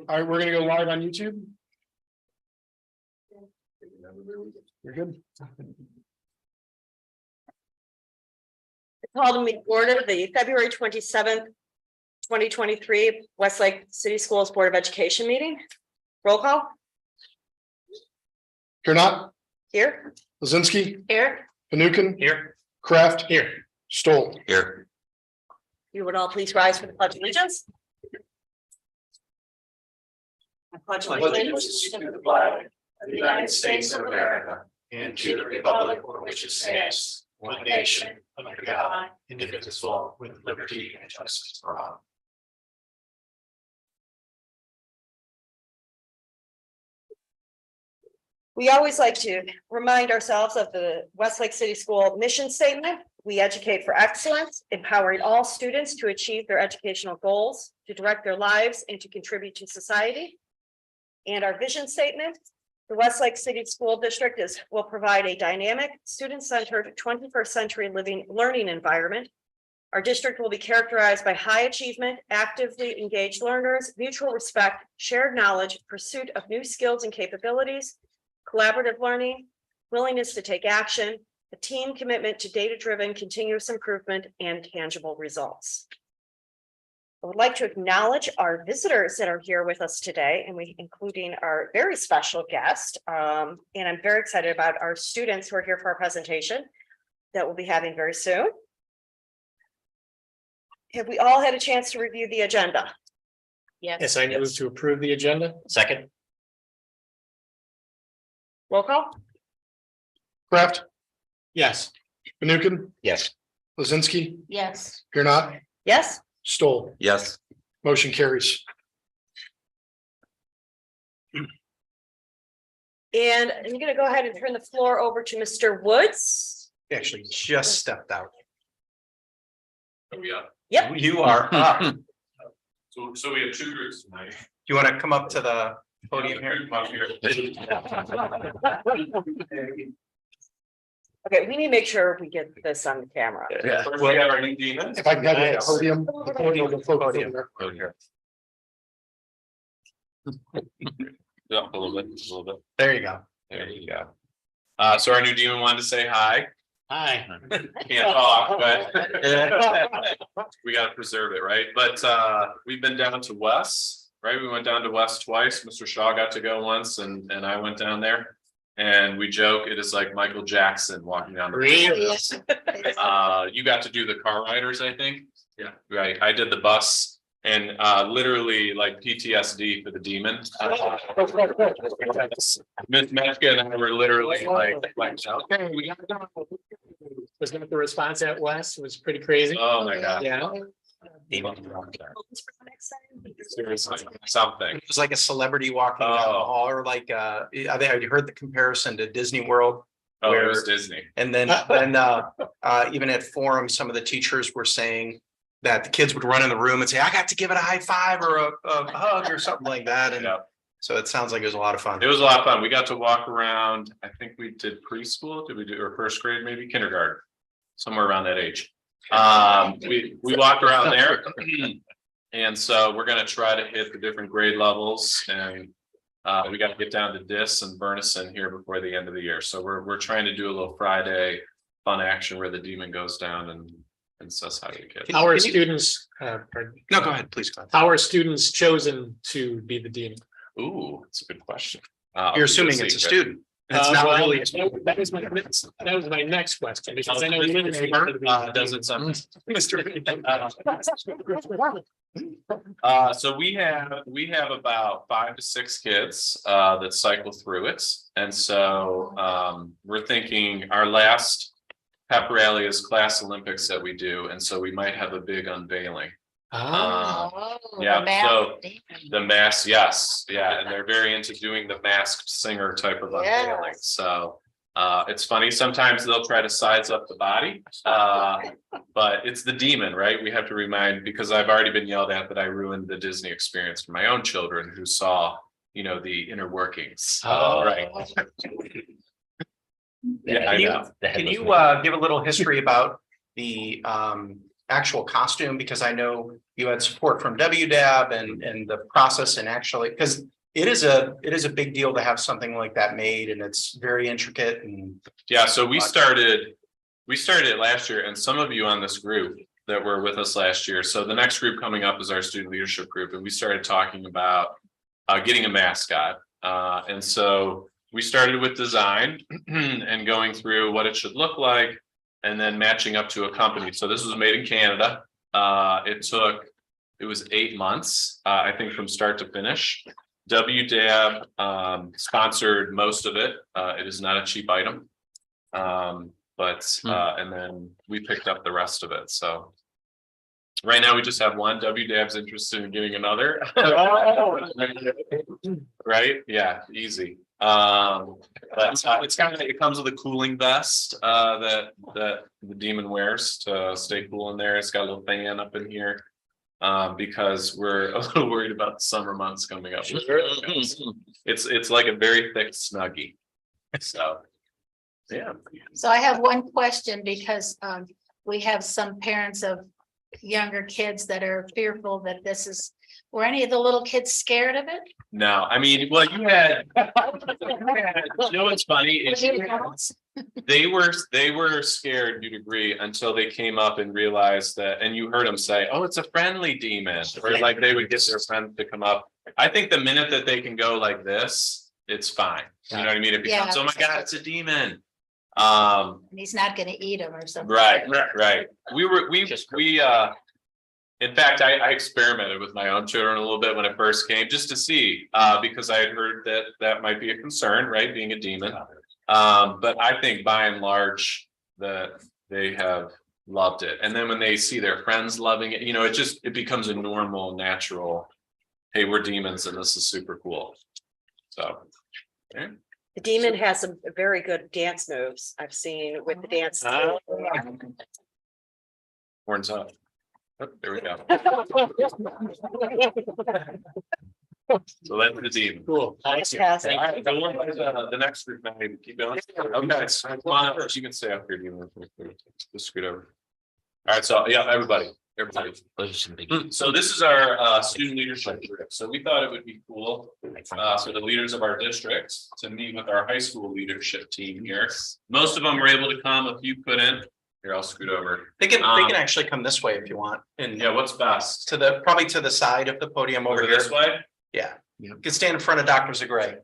All right, we're gonna go live on YouTube. You're good. Call to order the February 27th, 2023 Westlake City Schools Board of Education meeting. Roll call. You're not Here. Lazinski, Here. Fanukin, Here. Kraft, here, Stoll. Here. You would all please rise for the pledge of allegiance. I pledge Allegiance to the flag of the United States of America and to the republic for which it stands, one nation, under God, indivisible, with liberty and justice for all. We always like to remind ourselves of the Westlake City School mission statement. We educate for excellence, empowering all students to achieve their educational goals, to direct their lives, and to contribute to society. And our vision statement, the Westlake City School District will provide a dynamic, student-centered 21st century learning environment. Our district will be characterized by high achievement, actively engaged learners, mutual respect, shared knowledge, pursuit of new skills and capabilities, collaborative learning, willingness to take action, a team commitment to data-driven continuous improvement, and tangible results. I would like to acknowledge our visitors that are here with us today, and including our very special guest. And I'm very excited about our students who are here for our presentation that we'll be having very soon. Have we all had a chance to review the agenda? Yes, I move to approve the agenda. Second. Roll call. Kraft, Yes. Fanukin, Yes. Lazinski, Yes. you're not Yes. Stoll. Yes. Motion carries. And I'm going to go ahead and turn the floor over to Mr. Woods. Actually just stepped out. Yep. You are up. So we have two groups tonight. Do you want to come up to the podium here? Come up here. Okay, we need to make sure we get this on the camera. First, we have our new demons. If I can have the Nice. podium. The podium, the folks over there. Yeah, a little bit. There you go. There you go. So our new demon wanted to say hi. Hi. Can't talk, but we gotta preserve it, right? But we've been down to West, right? We went down to West twice. Mr. Shaw got to go once, and I went down there. And we joke it is like Michael Jackson walking down the road. You got to do the car riders, I think. Yeah, right. I did the bus, and literally like PTSD for the demon. Miss Meshka and I were literally like, okay, we gotta go. Was not the response at West was pretty crazy. Oh my God. Yeah. Seriously, something. It was like a celebrity walking down the hall, or like I think I heard the comparison to Disney World. Oh, it Where- was Disney. And then even at forum, some of the teachers were saying that the kids would run in the room and say, I got to give it a high five or a hug or something like that. And Yeah. so it sounds like it was a lot of fun. It was a lot of fun. We got to walk around. I think we did preschool. Did we do or first grade, maybe kindergarten, somewhere around that age. We walked around there. And so we're going to try to hit the different grade levels, and we got to get down to Dis and Bernison here before the end of the year. So we're trying to do a little Friday fun action where the demon goes down and says hi to the kids. How are students? No, go ahead, please. Go ahead. How are students chosen to be the dean? Ooh, that's a good question. You're assuming it's a student. It's not Well, really. That was my next question, because I know. Does it some? So we have about 5 to 6 kids that cycle through it, and so we're thinking our last pep rally is class Olympics that we do, and so we might have a big unveiling. Yeah, so the mask, yes, yeah, and they're very into doing the masked singer type of unveiling. So it's funny, sometimes they'll try to size up the body, but it's the demon, right? We have to remind, because I've already been yelled at that I ruined the Disney experience for my own children who saw, the inner workings. Right. Yeah, Can you give a little history about the actual costume, because I know you had support from WDAB and the process and actually, because it is a big deal to have something like that made, and it's very intricate and. Yeah, so we started it last year, and some of you on this group that were with us last year. So the next group coming up is our student leadership group, and we started talking about getting a mascot. And so we started with design and going through what it should look like, and then matching up to a company. So this was made in Canada. It was 8 months, I think, from start to finish. WDAB sponsored most of it. It is not a cheap item. And then we picked up the rest of it. So right now we just have one. WDAB's interested in getting another. Right? Yeah, easy. But it's kind of, it comes with a cooling vest that the demon wears to stay cool in there. It's got a little fan up in here. Because we're a little worried about the summer months coming up. It's like a very thick snuggie. So yeah. So I have one question because we have some parents of younger kids that are fearful that this is, were any of the little kids scared of it? No, I mean, well, you had, you know what's funny is they were scared to a degree until they came up and realized that, and you heard them say, oh, it's a friendly demon, or like they would get their friends to come up. I think the minute that they can go like this, it's fine. You know what I mean? It becomes, oh my God, it's a demon. And he's not gonna eat them or something. Right. In fact, I experimented with my own children a little bit when it first came, just to see, because I had heard that might be a concern, right? Being a demon. But I think by and large that they have loved it. And then when they see their friends loving it, it becomes a normal, natural, hey, we're demons and this is super cool. So, okay. The demon has some very good dance moves I've seen with the dance. Horns up. Oh, there we go. So that's the demon. Cool. Fantastic. All right, go on to the next group now. Keep going. Okay, so come on up first. You can stay up here. Just scoot over. All right, so yeah, everybody. So this is our student leadership group. So we thought it would be cool for the leaders of our districts to meet with our high school leadership team here. Most of them were able to come. A few couldn't. Here, I'll scoot over. They can actually come this way if you want. And Yeah, what's best? probably to the side of the podium over here. This way? Yeah. You can stand in front of Dr. Zagray.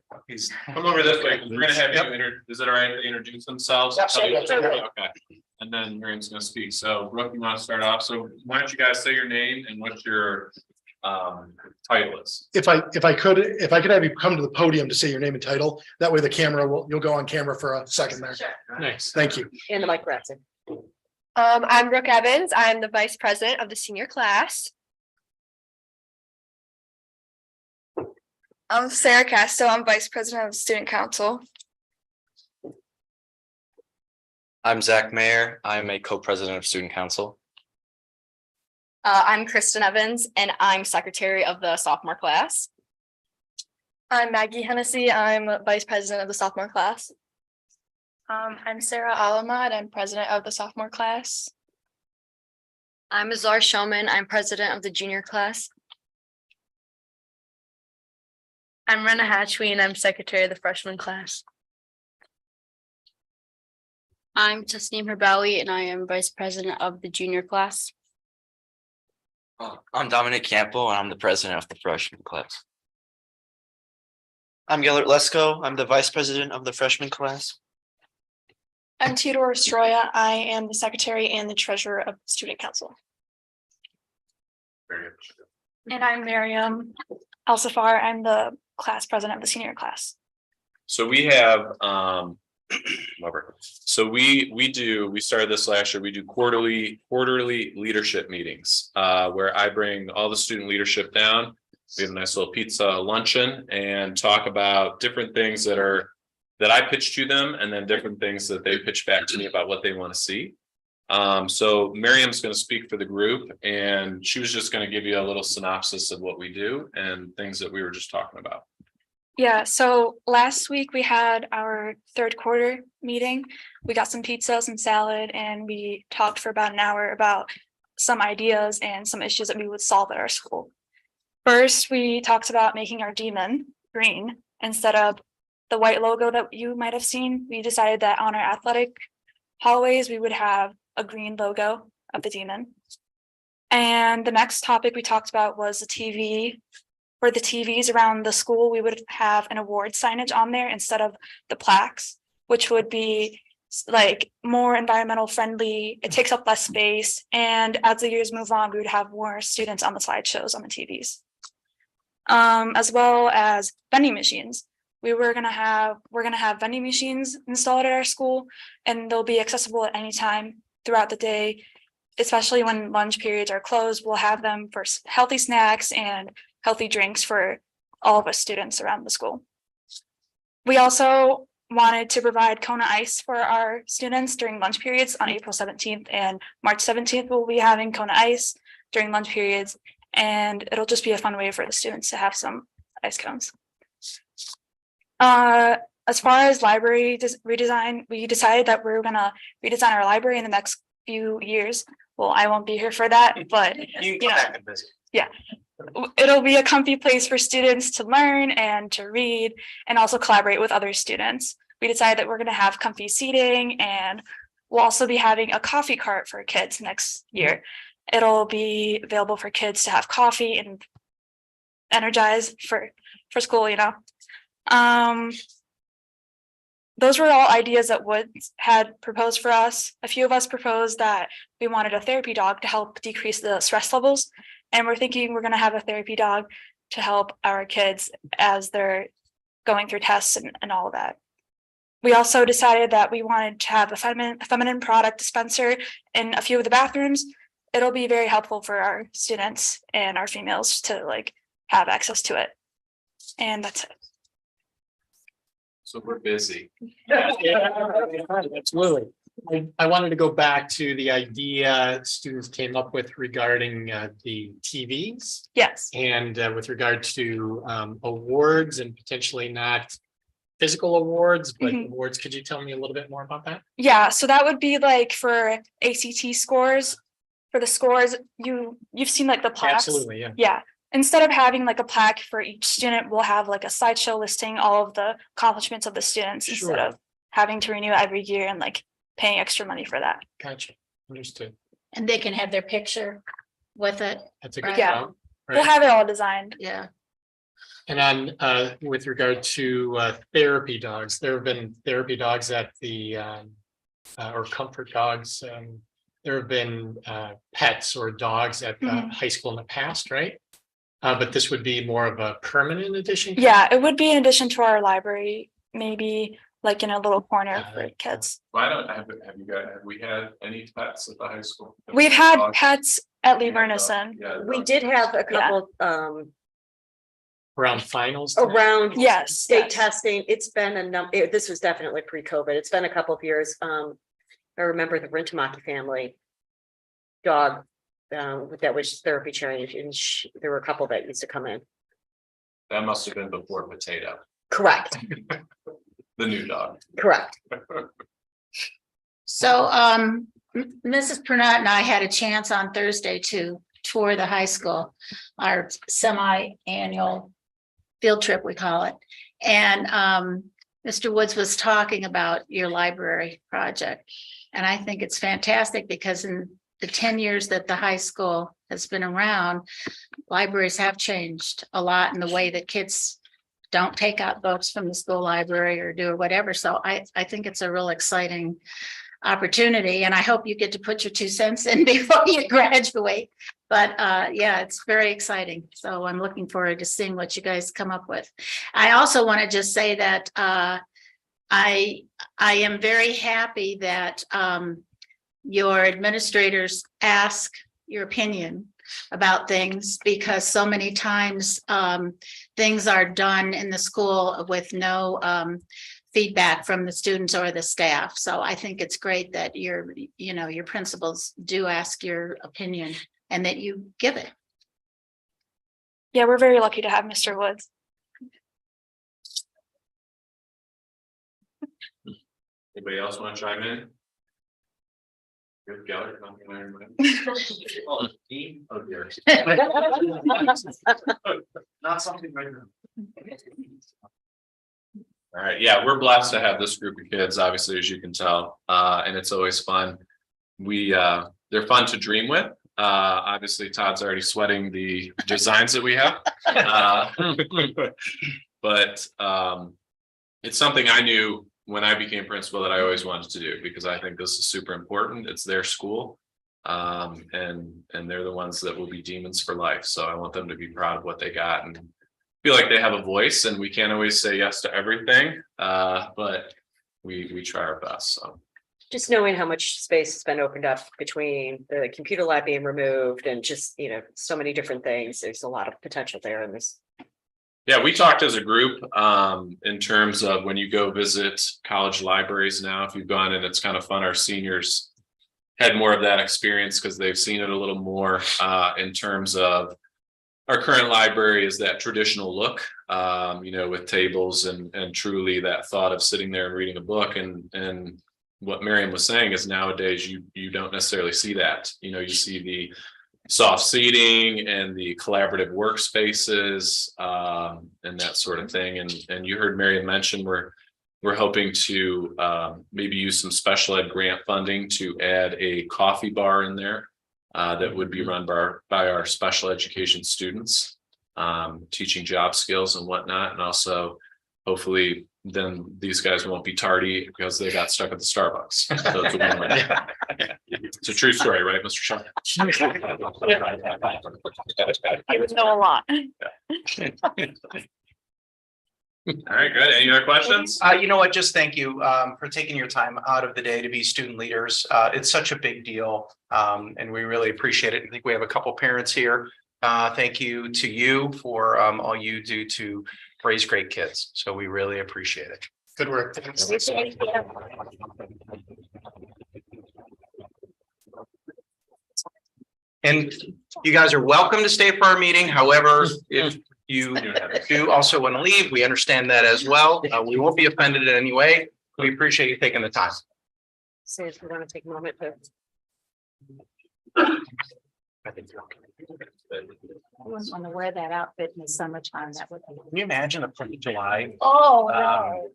Come over this way. We're gonna have you is it all right to introduce themselves? Yep. Okay. And then Miriam's gonna speak. So Brooke, you want to start off? So why don't you guys say your name and what your title is? If I could have you come to the podium to say your name and title, that way the camera you'll go on camera for a second there. Nice. Thank you. And the mic grabs it. I'm Brooke Evans. I'm the vice president of the senior class. I'm Sarah Casto. I'm vice president of student council. I'm Zach Mayer. I'm a co-president of student council. I'm Kristen Evans, and I'm secretary of the sophomore class. I'm Maggie Hennessy. I'm vice president of the sophomore class. I'm Sarah Alamad. I'm president of the sophomore class. I'm Azar Showman. I'm president of the junior class. I'm Rena Hatchwee, and I'm secretary of the freshman class. I'm Tasneem Herbali, and I am vice president of the junior class. I'm Dominic Campbell, and I'm the president of the freshman class. I'm Gellert Lesko. I'm the vice president of the freshman class. I'm Theodore Stroya. I am the secretary and the treasurer of student council. And I'm Miriam Al-Safar. I'm the class president of the senior class. So we have we started this last year. We do quarterly leadership meetings where I bring all the student leadership down. We have a nice little pizza luncheon and talk about different things that I pitch to them, and then different things that they pitch back to me about what they want to see. So Miriam's going to speak for the group, and she was just going to give you a little synopsis of what we do and things that we were just talking about. Yeah, so last week we had our third quarter meeting. We got some pizza, some salad, and we talked for about an hour about some ideas and some issues that we would solve at our school. First, we talked about making our demon green instead of the white logo that you might have seen. We decided that on our athletic hallways, we would have a green logo of the demon. And the next topic we talked about was the TV. For the TVs around the school, we would have an award signage on there instead of the plaques, which would be like more environmental friendly. It takes up less space. And as the years move on, we would have more students on the slideshows on the TVs. As well as vending machines. We're gonna have vending machines installed at our school, and they'll be accessible at any time throughout the day, especially when lunch periods are closed. We'll have them for healthy snacks and healthy drinks for all of us students around the school. We also wanted to provide Kona ice for our students during lunch periods on April 17th and March 17th. We'll be having Kona ice during lunch periods, and it'll just be a fun way for the students to have some ice cones. As far as library redesign, we decided that we're gonna redesign our library in the next few years. Well, I won't be here for that, but You can come back and visit. it'll be a comfy place for students to learn and to read and also collaborate with other students. We decided that we're gonna have comfy seating, and we'll also be having a coffee cart for kids next year. It'll be available for kids to have coffee and energize for school, you know. Those were all ideas that Woods had proposed for us. A few of us proposed that we wanted a therapy dog to help decrease the stress levels. And we're thinking we're going to have a therapy dog to help our kids as they're going through tests and all of that. We also decided that we wanted to have a feminine product dispenser in a few of the bathrooms. It'll be very helpful for our students and our females to like have access to it. And that's it. So we're busy. Absolutely. I wanted to go back to the idea students came up with regarding the TVs Yes. and with regard to awards and potentially not physical awards, but Mhm. awards. Could you tell me a little bit more about that? Yeah, so that would be like for ACT scores. For the scores, you've seen like the plaques. Absolutely, yeah. Yeah. Instead of having like a plaque for each student, we'll have like a slideshow listing all of the accomplishments of the students instead Sure. of having to renew every year and like paying extra money for that. Gotcha. Understood. And they can have their picture with it. That's a good Yeah. job. We'll Right. have it all designed. Yeah. And on with regard to therapy dogs, there have been therapy dogs at the or comfort dogs. There have been pets or dogs at the Mhm. high school in the past, right? But this would be more of a permanent addition. Yeah, it would be in addition to our library, maybe like in a little corner Got for it. kids. Why don't have you guys, have we had any pets at the high school? We've had Dogs? pets at Lee We had dogs. Vernison. Yeah, We dogs. did have a Yeah. couple Around finals. around Yes. state yes. testing. It's been a number, this was definitely pre-COVID. It's been a couple of years. I remember the Rintamaki family dog that was therapy trained, and there were a couple that used to come in. That must have been before Potato, Correct, the new dog. correct. So Mrs. Purnett and I had a chance on Thursday to tour the high school, our semi-annual field trip, we call it. And Mr. Woods was talking about your library project. And I think it's fantastic because in the 10 years that the high school has been around, libraries have changed a lot in the way that kids don't take out books from the school library or do whatever. So I think it's a real exciting opportunity, and I hope you get to put your 2 cents in before you graduate. But yeah, it's very exciting. So I'm looking forward to seeing what you guys come up with. I also want to just say that I am very happy that your administrators ask your opinion about things, because so many times things are done in the school with no feedback from the students or the staff. So I think it's great that your principals do ask your opinion and that you give it. Yeah, we're very lucky to have Mr. Woods. Anybody else want to chime in? Good Geller, I'm gonna learn. Oh, team of yours. Not something right now. All right, yeah, we're blessed to have this group of kids, obviously, as you can tell, and it's always fun. They're fun to dream with. Obviously, Todd's already sweating the designs that we have. But it's something I knew when I became principal that I always wanted to do, because I think this is super important. It's their school. And they're the ones that will be demons for life. So I want them to be proud of what they got and feel like they have a voice, and we can't always say yes to everything. But we try our best. So Just knowing how much space has been opened up between the computer lab being removed and just, so many different things. There's a lot of potential there in this. yeah, we talked as a group in terms of when you go visit college libraries now, if you've gone in, it's kind of fun. Our seniors had more of that experience because they've seen it a little more in terms of our current library is that traditional look, with tables and truly that thought of sitting there and reading a book. And what Miriam was saying is nowadays you don't necessarily see that. You see the soft seating and the collaborative workspaces and that sort of thing. And you heard Miriam mention we're hoping to maybe use some special ed grant funding to add a coffee bar in there that would be run by our special education students, teaching job skills and whatnot. And also hopefully then these guys won't be tardy because they got stuck at the Starbucks. So it's a win-win. It's a true story, right, Mr. Shaw? He would know a lot. All right, good. Any other questions? You know what? Just thank you for taking your time out of the day to be student leaders. It's such a big deal, and we really appreciate it. I think we have a couple parents here. Thank you to you for all you do to raise great kids. So we really appreciate it. Good work. And you guys are welcome to stay for our meeting. However, if you do also want to leave, we understand that as well. We won't be offended in any way. We appreciate you taking the time. Say if we want to take a moment to. I wouldn't want to wear that outfit in the summertime. That would be. Can you imagine a 4th of July? Oh, I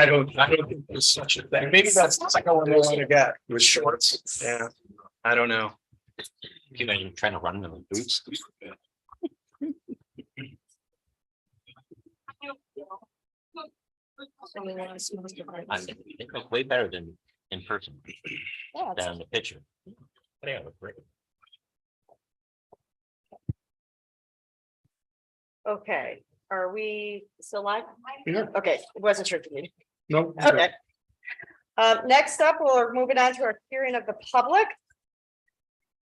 don't think there's such a thing. Maybe that's like I want to get with shorts. Yeah. I don't know. You're trying to run in the boots. They look way better than in person than the picture. They look great. Okay, are we still live? Yeah. Okay, wasn't sure if you needed. Nope. Okay. Next up, we're moving on to our hearing of the public.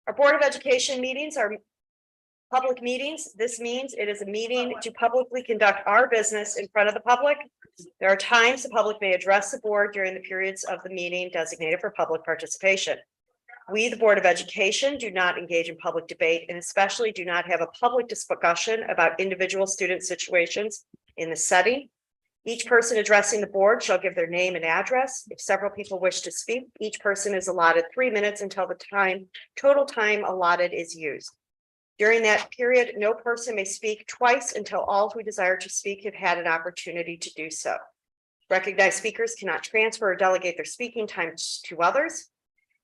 Our Board of Education meetings are public meetings. This means it is a meeting to publicly conduct our business in front of the public. There are times the public may address the board during the periods of the meeting designated for public participation. We, the Board of Education, do not engage in public debate and especially do not have a public discussion about individual student situations in the setting. Each person addressing the board shall give their name and address. If several people wish to speak, each person is allotted 3 minutes until the total time allotted is used. During that period, no person may speak twice until all who desire to speak have had an opportunity to do so. Recognized speakers cannot transfer or delegate their speaking time to others.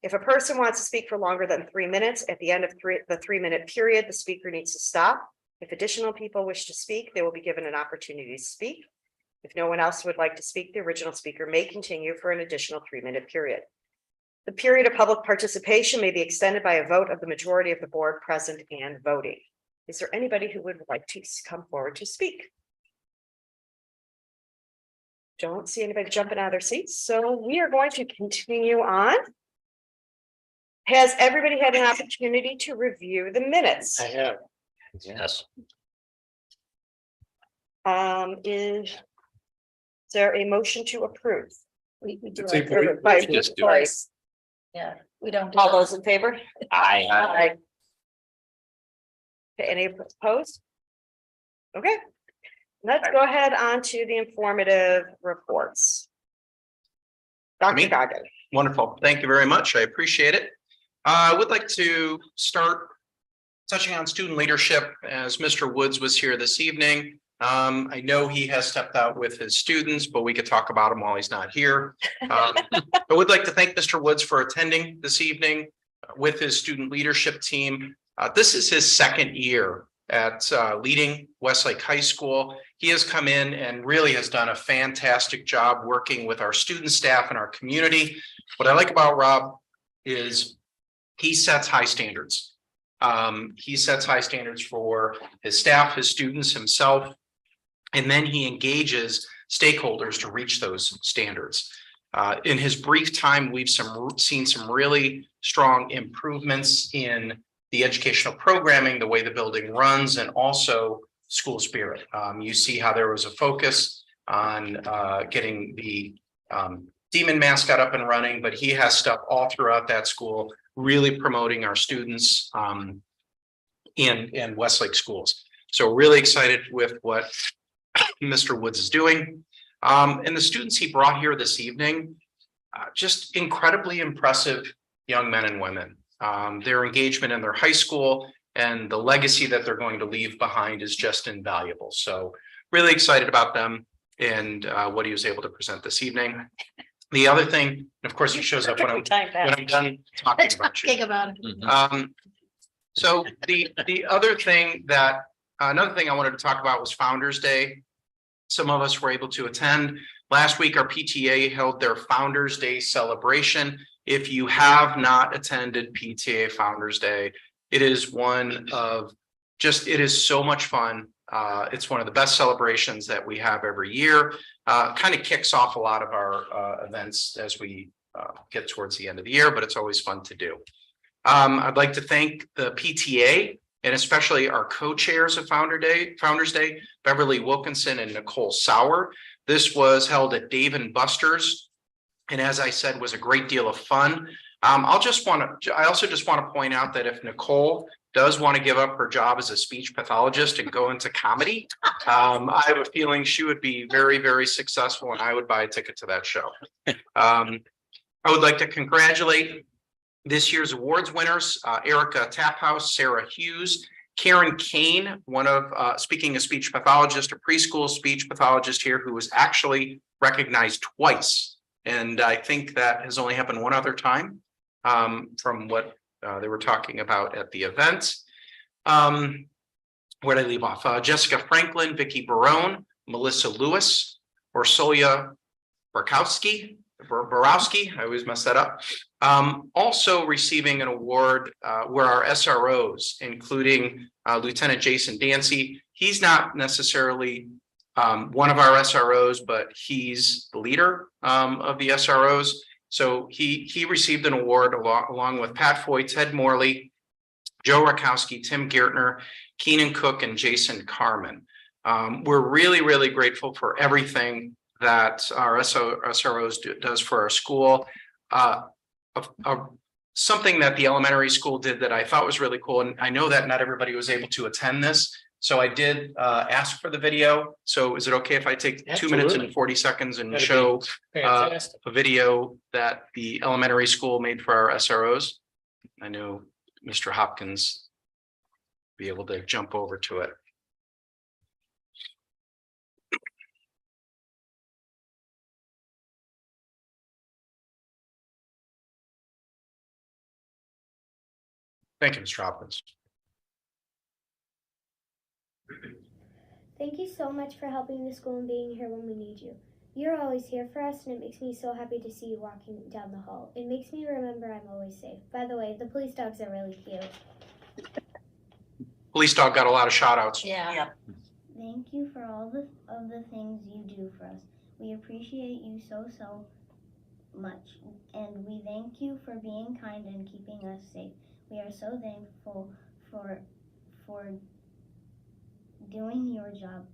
If a person wants to speak for longer than 3 minutes, at the end of the 3-minute period, the speaker needs to stop. If additional people wish to speak, they will be given an opportunity to speak. If no one else would like to speak, the original speaker may continue for an additional 3-minute period. The period of public participation may be extended by a vote of the majority of the board present and voting. Is there anybody who would like to come forward to speak? Don't see anybody jumping out of their seats, so we are going to continue on. Has everybody had an opportunity to review the minutes? I have. Yes. Is there a motion to approve? We do It's it a- by just do it. voice. Yeah, we don't. do All it. those in favor? I Okay, any opposed? Okay, let's go ahead on to the informative reports. Dr. Me? Goggin. Wonderful. Thank you very much. I appreciate it. I would like to start touching on student leadership as Mr. Woods was here this evening. I know he has stepped out with his students, but we could talk about him while he's not here. I would like to thank Mr. Woods for attending this evening with his student leadership team. This is his second year at leading Westlake High School. He has come in and really has done a fantastic job working with our student staff and our community. What I like about Rob is he sets high standards. He sets high standards for his staff, his students, himself, and then he engages stakeholders to reach those standards. In his brief time, we've seen some really strong improvements in the educational programming, the way the building runs, and also school spirit. You see how there was a focus on getting the Demon mascot up and running, but he has stuff all throughout that school, really promoting our students in Westlake schools. So really excited with what Mr. Woods is doing. And the students he brought here this evening, just incredibly impressive young men and women. Their engagement in their high school and the legacy that they're going to leave behind is just invaluable. So really excited about them and what he was able to present this evening. The other thing, and of course, he shows up when I'm done talking about you. Talking about it. So the other thing that another thing I wanted to talk about was Founders Day. Some of us were able to attend. Last week, our PTA held their Founders Day celebration. If you have not attended PTA Founders Day, it is one of it is so much fun. It's one of the best celebrations that we have every year. Kind of kicks off a lot of our events as we get towards the end of the year, but it's always fun to do. I'd like to thank the PTA and especially our co-chairs of Founders Day, Beverly Wilkinson and Nicole Sauer. This was held at Dave & Buster's, and as I said, was a great deal of fun. I also just want to point out that if Nicole does want to give up her job as a speech pathologist and go into comedy, I have a feeling she would be very, very successful, and I would buy a ticket to that show. I would like to congratulate this year's awards winners, Erica Taphouse, Sarah Hughes, Karen Kane, one of, speaking of speech pathologist, a preschool speech pathologist here who was actually recognized twice. And I think that has only happened one other time from what they were talking about at the event. Where did I leave off? Jessica Franklin, Vicki Barone, Melissa Lewis, Orsolia Borowski, I always mess that up. Also receiving an award were our SROs, including Lieutenant Jason Dancy. He's not necessarily one of our SROs, but he's the leader of the SROs. So he received an award along with Pat Foy, Ted Morley, Joe Rakowski, Tim Giertner, Keenan Cook, and Jason Carmen. We're really, really grateful for everything that our SROs does for our school. Something that the elementary school did that I thought was really cool, and I know that not everybody was able to attend this, so I did ask for the video. So is it okay if I take 2 minutes and 40 seconds and show a video that the elementary school made for our SROs? I know Mr. Hopkins will be able to jump over to it. Thank you, Mr. Hopkins. Thank you so much for helping the school and being here when we need you. You're always here for us, and it makes me so happy to see you walking down the hall. It makes me remember I'm always safe. By the way, the police dogs are really cute. Police dog got a lot of shout outs. Yeah. Thank you for all of the things you do for us. We appreciate you so much, and we thank you for being kind and keeping us safe. We are so thankful for doing your job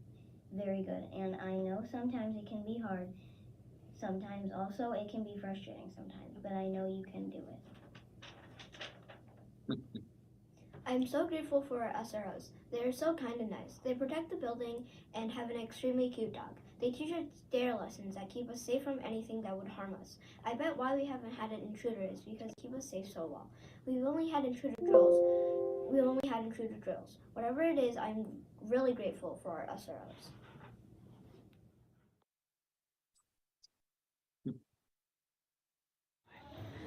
very good. And I know sometimes it can be hard. Sometimes also it can be frustrating sometimes, but I know you can do it. I'm so grateful for our SROs. They are so kind and nice. They protect the building and have an extremely cute dog. They teach us dare lessons that keep us safe from anything that would harm us. I bet why we haven't had an intruder is because they keep us safe so well. We've only had intruder drills. Whatever it is, I'm really grateful for our SROs.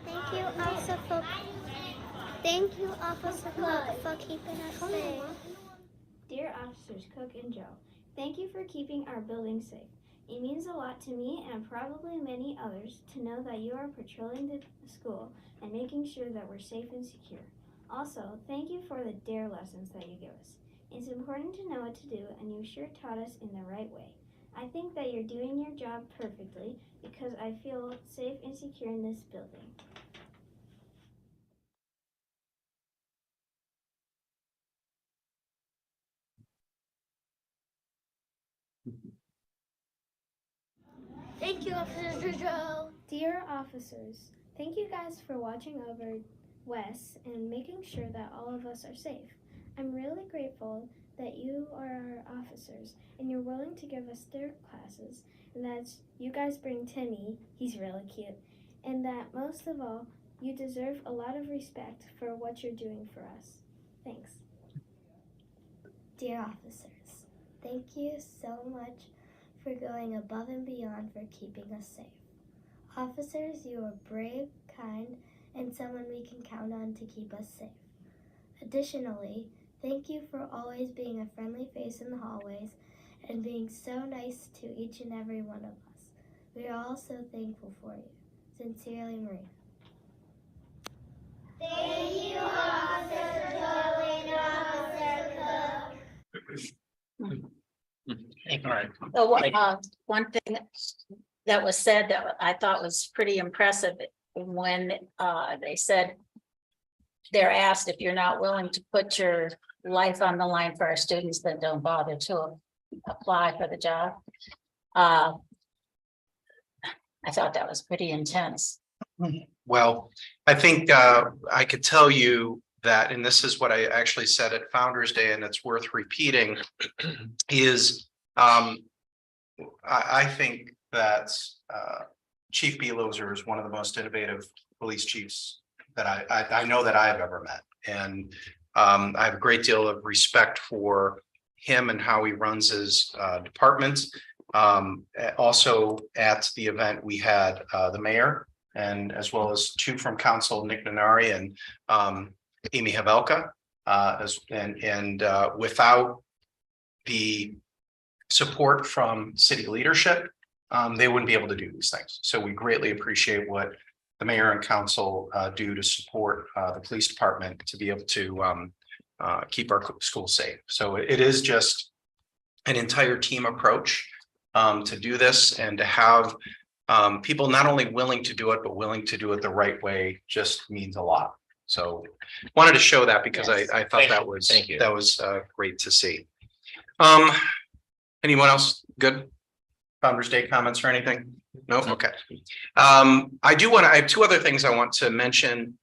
Thank you, Officer Cook, for keeping us safe. Dear Officers Cook and Joe, thank you for keeping our building safe. It means a lot to me and probably many others to know that you are patrolling the school and making sure that we're safe and secure. Also, thank you for the dare lessons that you give us. It's important to know what to do, and you sure taught us in the right way. I think that you're doing your job perfectly because I feel safe and secure in this building. Thank you, Officer Joe. Dear officers, thank you guys for watching over Wes and making sure that all of us are safe. I'm really grateful that you are our officers and you're willing to give us their classes, and that you guys bring Timmy, he's really cute, and that most of all, you deserve a lot of respect for what you're doing for us. Thanks. Dear officers, thank you so much for going above and beyond for keeping us safe. Officers, you are brave, kind, and someone we can count on to keep us safe. Additionally, thank you for always being a friendly face in the hallways and being so nice to each and every one of us. We are all so thankful for you. Sincerely, Maria. Thank you, Officer Joe and Officer Cook. All right. So, one thing that was said that I thought was pretty impressive when they said they're asked if you're not willing to put your life on the line for our students, then don't bother to apply for the job. I thought that was pretty intense. Well, I think I could tell you that, and this is what I actually said at Founders Day, and it's worth repeating, is I think that Chief Beloser is one of the most innovative police chiefs that I know that I've ever met. And I have a great deal of respect for him and how he runs his department. Also at the event, we had the mayor and as well as two from council, Nick Nanari and Amy Havelka. Without the support from city leadership, they wouldn't be able to do these things. So we greatly appreciate what the mayor and council do to support the police department to be able to keep our schools safe. So it is just an entire team approach to do this, and to have people not only willing to do it, but willing to do it the right way just means a lot. So wanted to show that because Yes. I thought that was great to see. Anyone else? Good. Founders Day comments or anything? No? Okay. I have two other things I want to mention.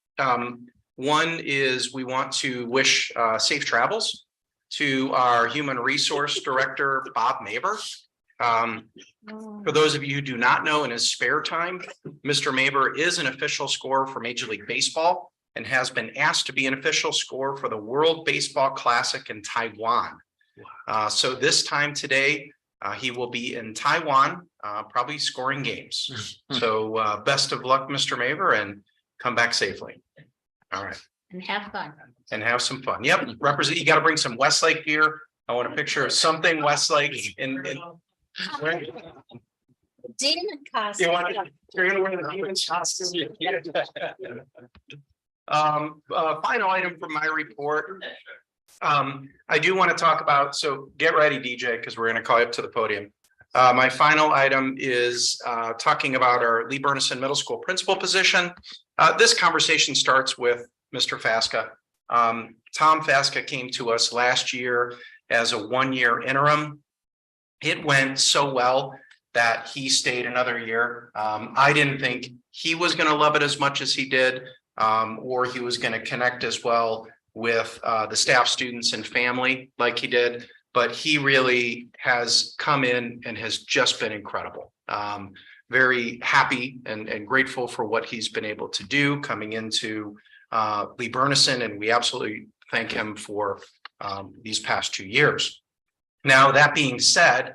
One is we want to wish safe travels to our human resource director, Bob Maber. For those of you who do not know, in his spare time, Mr. Maber is an official scorer for Major League Baseball and has been asked to be an official scorer for the World Baseball Classic in Taiwan. So this time today, he will be in Taiwan, probably scoring games. So best of luck, Mr. Maber, and come back safely. All right. And have fun. And have some fun. Yep. Represent. You got to bring some Westlake gear. I want a picture of something Westlake in Demon costume. You're gonna wear the demon costume. Final item from my report. I do want to talk about, so get ready, DJ, because we're going to call you up to the podium. My final item is talking about our Lee Burnison Middle School principal position. This conversation starts with Mr. Fasca. Tom Fasca came to us last year as a one-year interim. It went so well that he stayed another year. I didn't think he was going to love it as much as he did, or he was going to connect as well with the staff, students, and family like he did, but he really has come in and has just been incredible. Very happy and grateful for what he's been able to do coming into Lee Burnison, and we absolutely thank him for these past 2 years. Now, that being said,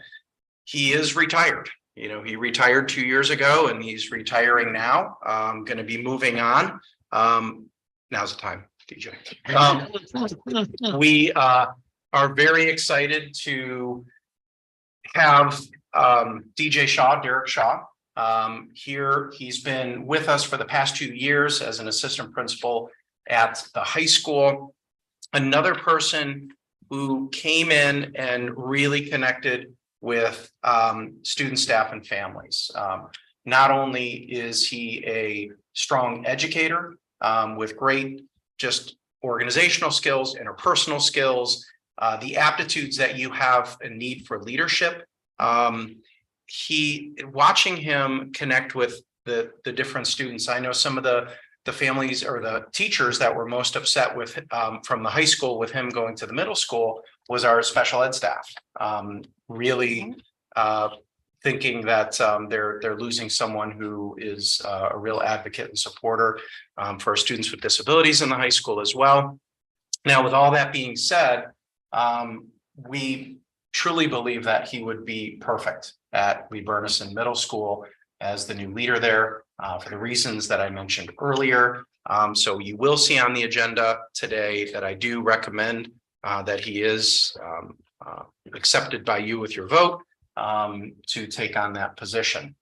he is retired. You know, he retired 2 years ago and he's retiring now. Going to be moving on. Now's the time, DJ. We are very excited to have DJ Shaw, Derek Shaw, here. He's been with us for the past 2 years as an assistant principal at the high school. Another person who came in and really connected with student, staff, and families. Not only is he a strong educator with great just organizational skills, interpersonal skills, the aptitudes that you have a need for leadership. Watching him connect with the different students. I know some of the families or the teachers that were most upset with from the high school with him going to the middle school was our special ed staff. Really thinking that they're losing someone who is a real advocate and supporter for our students with disabilities in the high school as well. Now, with all that being said, we truly believe that he would be perfect at Lee Burnison Middle School as the new leader there for the reasons that I mentioned earlier. So you will see on the agenda today that I do recommend that he is accepted by you with your vote to take on that position.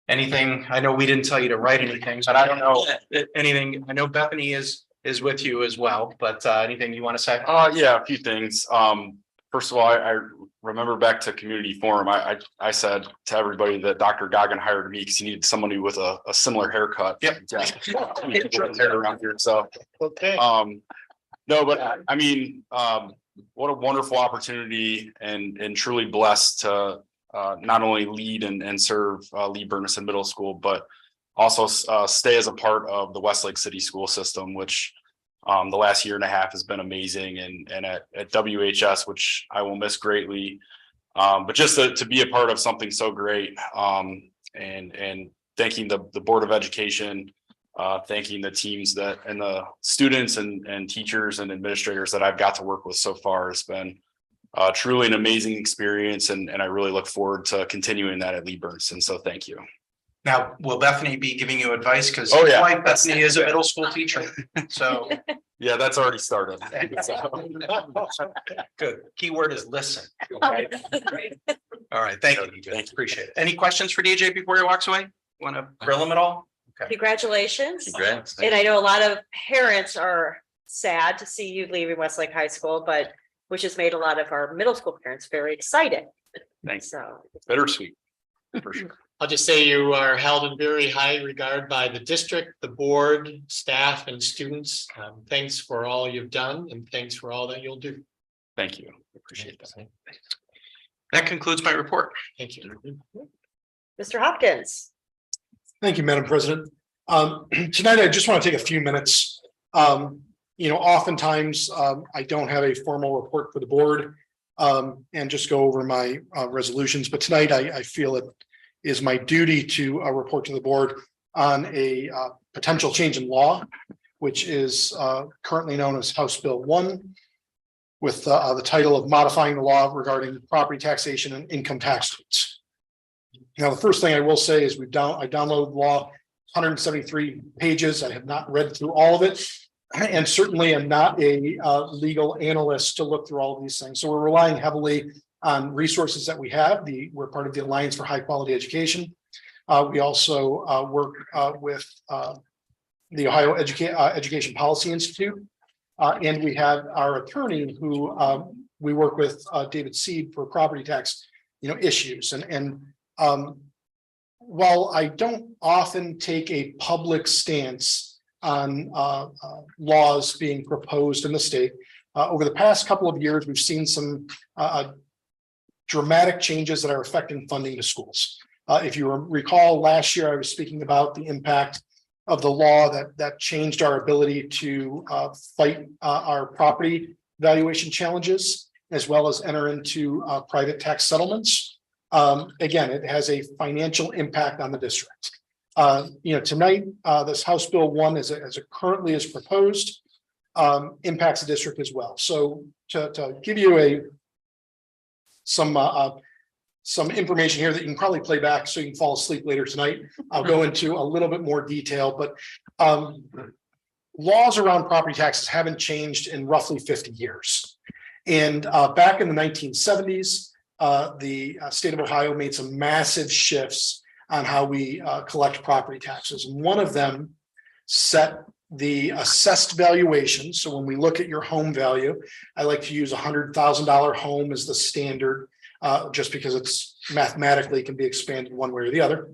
Anything? I know we didn't tell you to write anything, but I don't know anything. I know Bethany is with you as well, but anything you want to say? Yeah, a few things. First of all, I remember back to community forum, I said to everybody that Dr. Goggin hired me because he needed somebody with a similar haircut. Yep. Yeah. Hair around here. So Okay. no, but I mean, what a wonderful opportunity and truly blessed to not only lead and serve Lee Burnison Middle School, but also stay as a part of the Westlake City School System, which the last year and a half has been amazing, and at WHS, which I will miss greatly. But just to be a part of something so great, and thanking the Board of Education, thanking the teams and the students and teachers and administrators that I've got to work with so far has been truly an amazing experience, and I really look forward to continuing that at Lee Burnison. So thank you. Now, will Bethany be giving you advice? Because Bethany is a middle school teacher. So yeah, that's already started. Good. Keyword is listen. Okay. All right. Thank you. DJ. Appreciate it. Any questions for DJ before he walks away? Want to grill him at all? Okay. Congratulations. Congrats. And I know a lot of parents are sad to see you leaving Westlake High School, but which has made a lot of our middle school parents very excited. Thanks. So Bittersweet, for sure. I'll just say you are held in very high regard by the district, the board, staff, and students. Thanks for all you've done, and thanks for all that you'll do. Thank you. Appreciate that. That concludes my report. Thank you. Mr. Hopkins. Thank you, Madam President. Tonight, I just want to take a few minutes. Oftentimes I don't have a formal report for the board and just go over my resolutions. But tonight I feel it is my duty to report to the board on a potential change in law, which is currently known as House Bill 1, with the title of modifying the law regarding property taxation and income tax rates. Now, the first thing I will say is I downloaded the law, 173 pages. I have not read through all of it, and certainly am not a legal analyst to look through all of these things. So we're relying heavily on resources that we have. We're part of the Alliance for High Quality Education. We also work with the Ohio Education Policy Institute, and we have our attorney who we work with, David Seed, for property tax, issues. And while I don't often take a public stance on laws being proposed in the state, over the past couple of years, we've seen some dramatic changes that are affecting funding to schools. If you recall, last year I was speaking about the impact of the law that changed our ability to fight our property valuation challenges, as well as enter into private tax settlements. Again, it has a financial impact on the district. Tonight, this House Bill 1, as it currently is proposed, impacts the district as well. So to give you some information here that you can probably play back so you can fall asleep later tonight, I'll go into a little bit more detail, but laws around property taxes haven't changed in roughly 50 years. And back in the 1970s, the state of Ohio made some massive shifts on how we collect property taxes. And one of them set the assessed valuation. So when we look at your home value, I like to use $100,000 home as the standard, just because it's mathematically can be expanded one way or the other.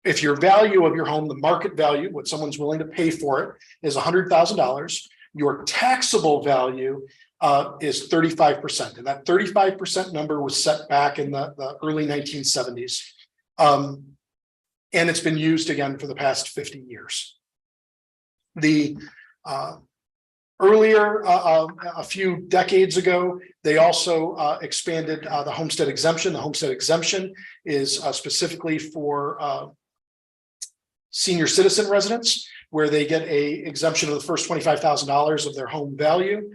If your value of your home, the market value, what someone's willing to pay for it, is $100,000, your taxable value is 35%. And that 35% number was set back in the early 1970s. And it's been used again for the past 50 years. The earlier, a few decades ago, they also expanded the homestead exemption. The homestead exemption is specifically for senior citizen residents, where they get a exemption of the first $25,000 of their home value.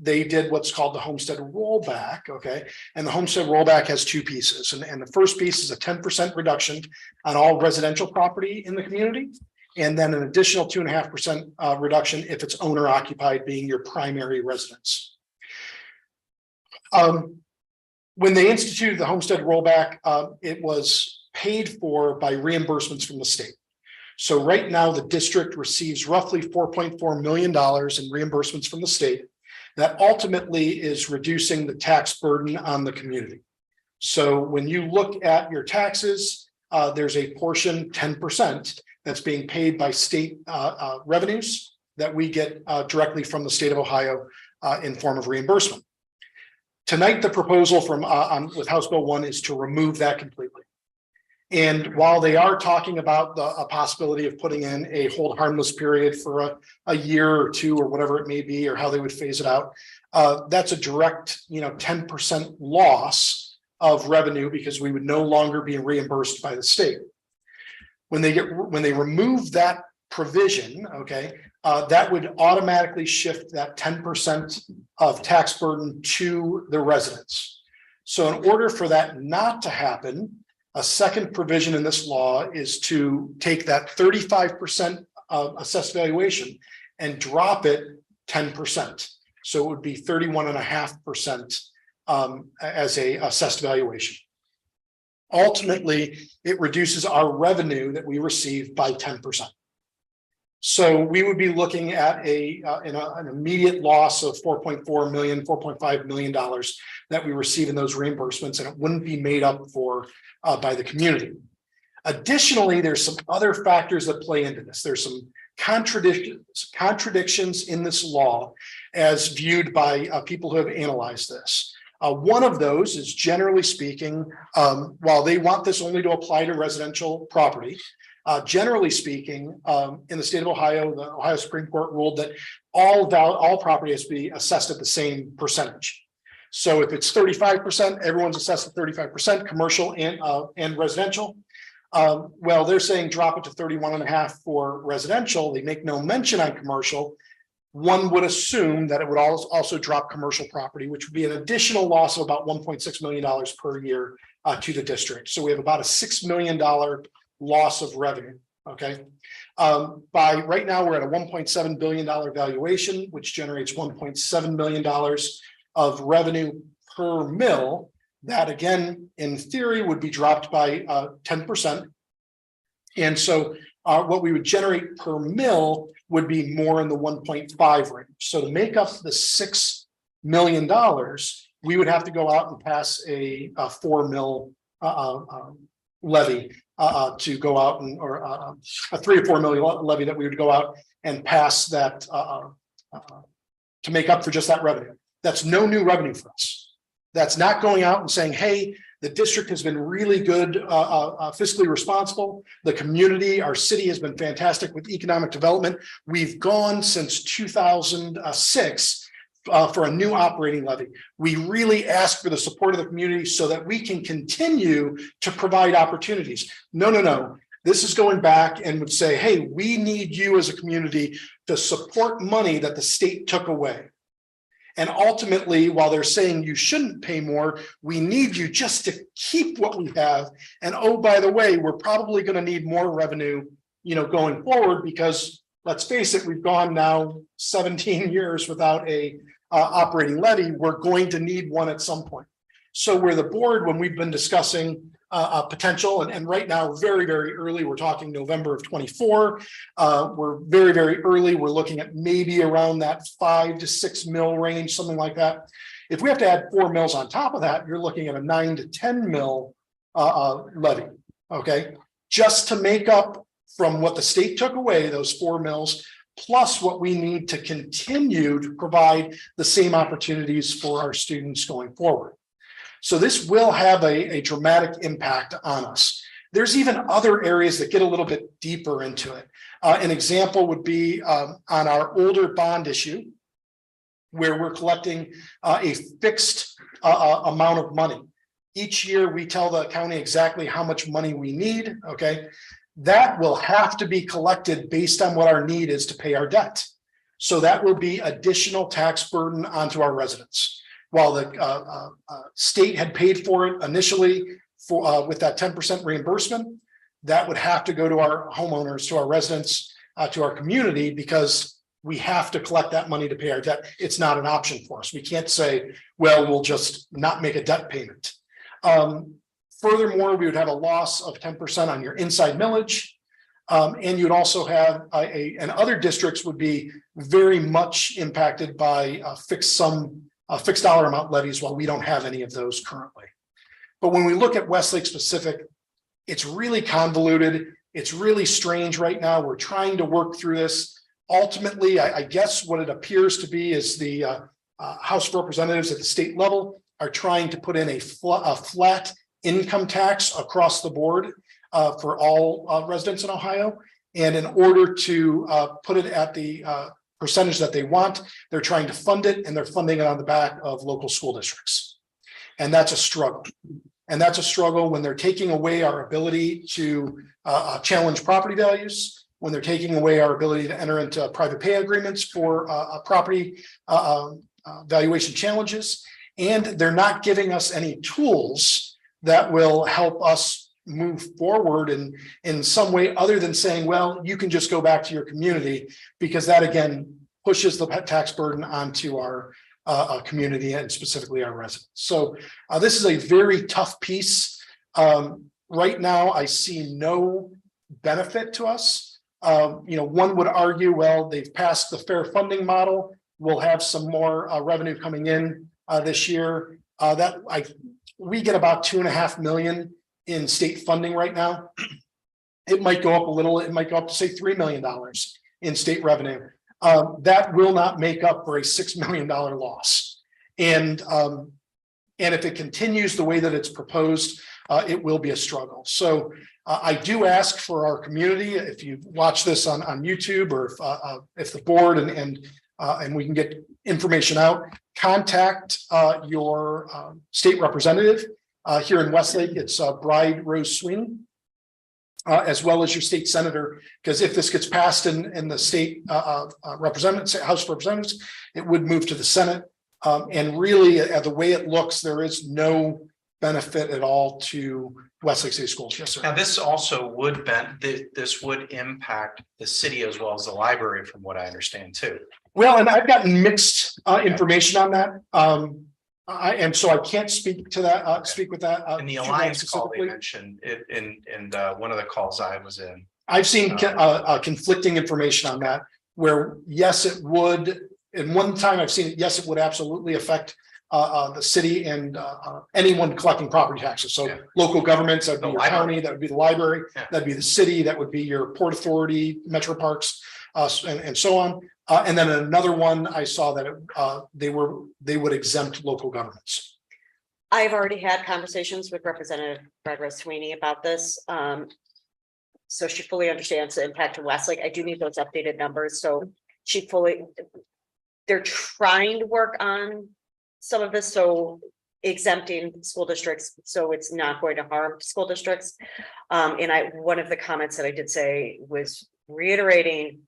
They did what's called the homestead rollback, okay? And the homestead rollback has two pieces. And the first piece is a 10% reduction on all residential property in the community. And then an additional 2.5% reduction if it's owner occupied, being your primary residence. When they instituted the homestead rollback, it was paid for by reimbursements from the state. So right now, the district receives roughly $4.4 million in reimbursements from the state. That ultimately is reducing the tax burden on the community. So when you look at your taxes, there's a portion, 10%, that's being paid by state revenues that we get directly from the state of Ohio in form of reimbursement. Tonight, the proposal from with House Bill 1 is to remove that completely. And while they are talking about a possibility of putting in a hold harmless period for a year or two or whatever it may be, or how they would phase it out, that's a direct 10% loss of revenue, because we would no longer be reimbursed by the state. When they remove that provision, okay, that would automatically shift that 10% of tax burden to the residents. So in order for that not to happen, a second provision in this law is to take that 35% of assessed valuation and drop it 10%. So it would be 31.5% as a assessed valuation. Ultimately, it reduces our revenue that we receive by 10%. So we would be looking at an immediate loss of $4.4 million, $4.5 million that we receive in those reimbursements, and it wouldn't be made up for by the community. Additionally, there's some other factors that play into this. There's some contradictions in this law as viewed by people who have analyzed this. One of those is, generally speaking, while they want this only to apply to residential property, generally speaking, in the state of Ohio, the Ohio Supreme Court ruled that all property has to be assessed at the same percentage. So if it's 35%, everyone's assessed at 35%, commercial and residential. Well, they're saying drop it to 31.5% for residential. They make no mention on commercial. One would assume that it would also drop commercial property, which would be an additional loss of about $1.6 million per year to the district. So we have about a $6 million loss of revenue. Okay. By right now, we're at a $1.7 billion valuation, which generates $1.7 million of revenue per mill. That, again, in theory, would be dropped by 10%. And so what we would generate per mill would be more in the 1.5 range. So to make up the $6 million, we would have to go out and pass a 4 mil levy to go out and, or a 3 or 4 million levy that we would go out and pass that to make up for just that revenue. That's no new revenue for us. That's not going out and saying, hey, The district has been really good, fiscally responsible. The community, our city has been fantastic with economic development. We've gone since 2006 for a new operating levy. We really ask for the support of the community so that we can continue to provide opportunities. No. This is going back and would say, hey, we need you as a community to support money that the state took away. And ultimately, while they're saying you shouldn't pay more, we need you just to keep what we have. And oh, by the way, we're probably going to need more revenue, going forward, because let's face it, we've gone now 17 years without a operating levy. We're going to need one at some point. So we're the board, when we've been discussing potential, and right now, very, very early, we're talking November of 24. We're very, very early. We're looking at maybe around that 5 to 6 mil range, something like that. If we have to add 4 mils on top of that, you're looking at a 9 to 10 mil levy. Okay, just to make up from what the state took away, those 4 mils, plus what we need to continue to provide the same opportunities for our students going forward. So this will have a dramatic impact on us. There's even other areas that get a little bit deeper into it. An example would be on our older bond issue, where we're collecting a fixed amount of money. Each year, we tell the county exactly how much money we need, okay? That will have to be collected based on what our need is to pay our debt. So that will be additional tax burden onto our residents. While the state had paid for it initially with that 10% reimbursement, that would have to go to our homeowners, to our residents, to our community, because we have to collect that money to pay our debt. It's not an option for us. We can't say, well, we'll just not make a debt payment. Furthermore, we would have a loss of 10% on your inside millage. And you'd also have and other districts would be very much impacted by fixed dollar amount levies, while we don't have any of those currently. But when we look at Westlake specific, it's really convoluted. It's really strange right now. We're trying to work through this. Ultimately, I guess what it appears to be is the House of Representatives at the state level are trying to put in a flat income tax across the board for all residents in Ohio. And in order to put it at the percentage that they want, they're trying to fund it, and they're funding it on the back of local school districts. And that's a struggle. And that's a struggle when they're taking away our ability to challenge property values, when they're taking away our ability to enter into private pay agreements for property valuation challenges. And they're not giving us any tools that will help us move forward in some way other than saying, well, you can just go back to your community, because that again pushes the tax burden onto our community and specifically our residents. So this is a very tough piece. Right now, I see no benefit to us. One would argue, well, they've passed the fair funding model. We'll have some more revenue coming in this year. We get about $2.5 million in state funding right now. It might go up a little. It might go up to say $3 million in state revenue. That will not make up for a $6 million loss. And if it continues the way that it's proposed, it will be a struggle. So I do ask for our community, if you watch this on YouTube, or if the board and we can get information out, contact your state representative. Here in Westlake, it's Bride Rose Sweeney, as well as your state senator, because if this gets passed in the state House of Representatives, it would move to the Senate. And really, the way it looks, there is no benefit at all to Westlake City Schools. Yes, sir. Now, this also would impact the city as well as the library, from what I understand too. Well, and I've gotten mixed information on that. And so I can't speak to that, speak with that. In the Alliance call they mentioned it in one of the calls I was in. I've seen conflicting information on that, where yes, it would. And one time I've seen it, yes, it would absolutely affect the city and anyone collecting property taxes. So local governments, that would be your county, that would be the library, that'd be the city, that would be your Port Authority, Metro Parks, and so on. And then another one I saw that they would exempt local governments. I've already had conversations with Representative Frederick Sweeney about this. So she fully understands the impact to Westlake. I do need those updated numbers, so they're trying to work on some of this, so exempting school districts, so it's not going to harm school districts. And one of the comments that I did say was reiterating,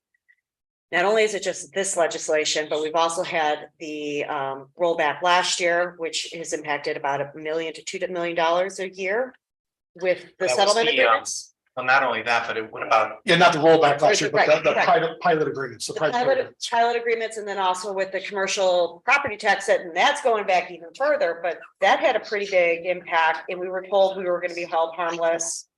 not only is it just this legislation, but we've also had the rollback last year, which has impacted about $1 million to $2 million a year with the That was settlement the, agreements. Well, not only that, but what about, Yeah, not the rollback last year, but the Right. pilot agreements, the The private agreements. pilot agreements, and then also with the commercial property tax, and that's going back even further, but that had a pretty big impact, and we were told we were gonna be held harmless.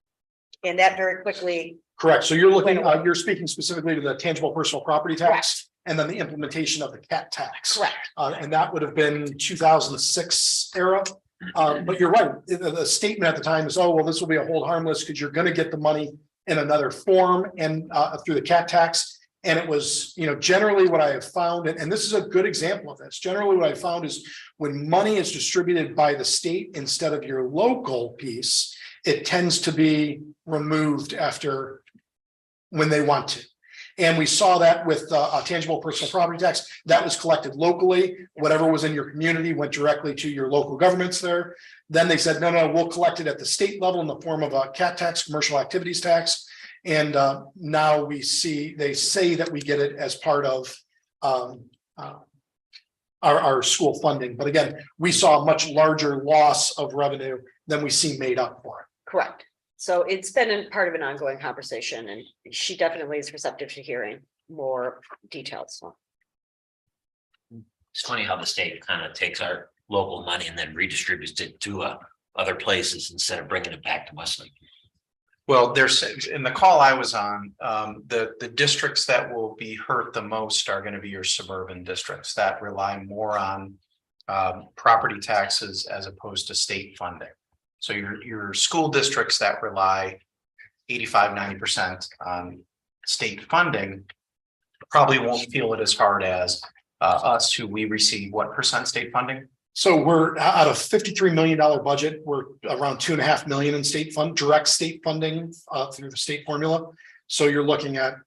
And that very quickly. Correct. So you're speaking specifically to the tangible personal property tax and then the implementation of the CAT tax. Correct. And that would have been 2006 era. But you're right. The statement at the time is, oh, well, this will be a hold harmless because you're going to get the money in another form and through the CAT tax. And it was, generally what I have found, and this is a good example of this. Generally, what I found is when money is distributed by the state instead of your local piece, it tends to be removed after when they want to. And we saw that with a tangible personal property tax that was collected locally. Whatever was in your community went directly to your local governments there. Then they said, no, we'll collect it at the state level in the form of a CAT tax, commercial activities tax. And now they say that we get it as part of our school funding. But again, we saw a much larger loss of revenue than we see made up for it. Correct. So it's been part of an ongoing conversation, and she definitely is receptive to hearing more details. It's funny how the state kind of takes our local money and then redistributes it to other places instead of bringing it back to Westlake. well, there's, in the call I was on, the districts that will be hurt the most are going to be your suburban districts that rely more on property taxes as opposed to state funding. So your school districts that rely 85–90% on state funding probably won't feel it as hard as us, who we receive what percent state funding? So we're out of $53 million budget, we're around $2.5 million in direct state funding through the state formula. So you're looking at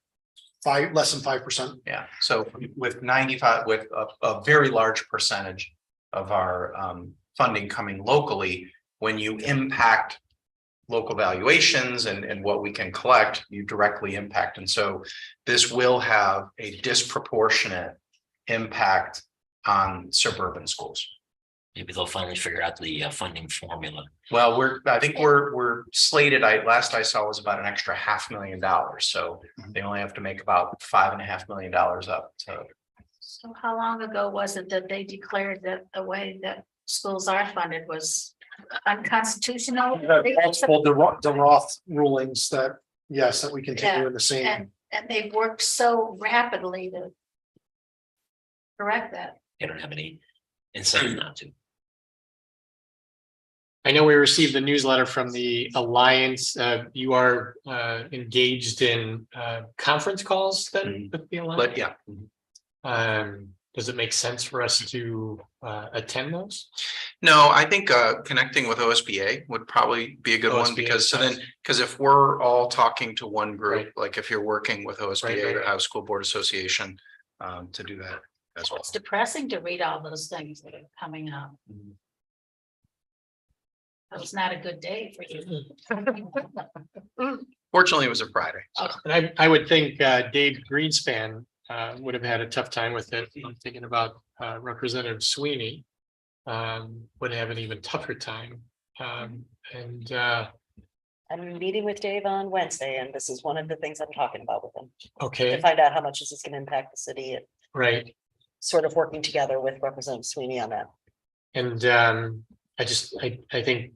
less than 5%. Yeah, so with 95, with a very large percentage of our funding coming locally, when you impact local valuations and what we can collect, you directly impact. And so this will have a disproportionate impact on suburban schools. Maybe they'll finally figure out the funding formula. Well, I think we're slated. Last I saw was about an extra $500,000. So they only have to make about $5.5 million up to. So how long ago was it that they declared that the way that schools are funded was unconstitutional? Multiple DeRoth rulings that we continue in the same. And they've worked so rapidly to correct that. They don't have any incentive not to. I know we received the newsletter from the Alliance. You are engaged in conference calls then with the Alliance? But yeah. Does it make sense for us to attend those? No, I think connecting with OSBA would probably be a good one, because if we're all talking to one group, like if you're working with OSBA, the Ohio School Board Association, to do that as well. It's depressing to read all those things that are coming up. That was not a good day for you. Fortunately, it was a Friday. So. And I would think Dave Greenspan would have had a tough time with it. I'm thinking about Representative Sweeney would have an even tougher time. I'm meeting with Dave on Wednesday, and this is one of the things I'm talking about with him. Okay. To find out how much this is going to impact the city. And right. Sort of working together with Representative Sweeney on that. And I think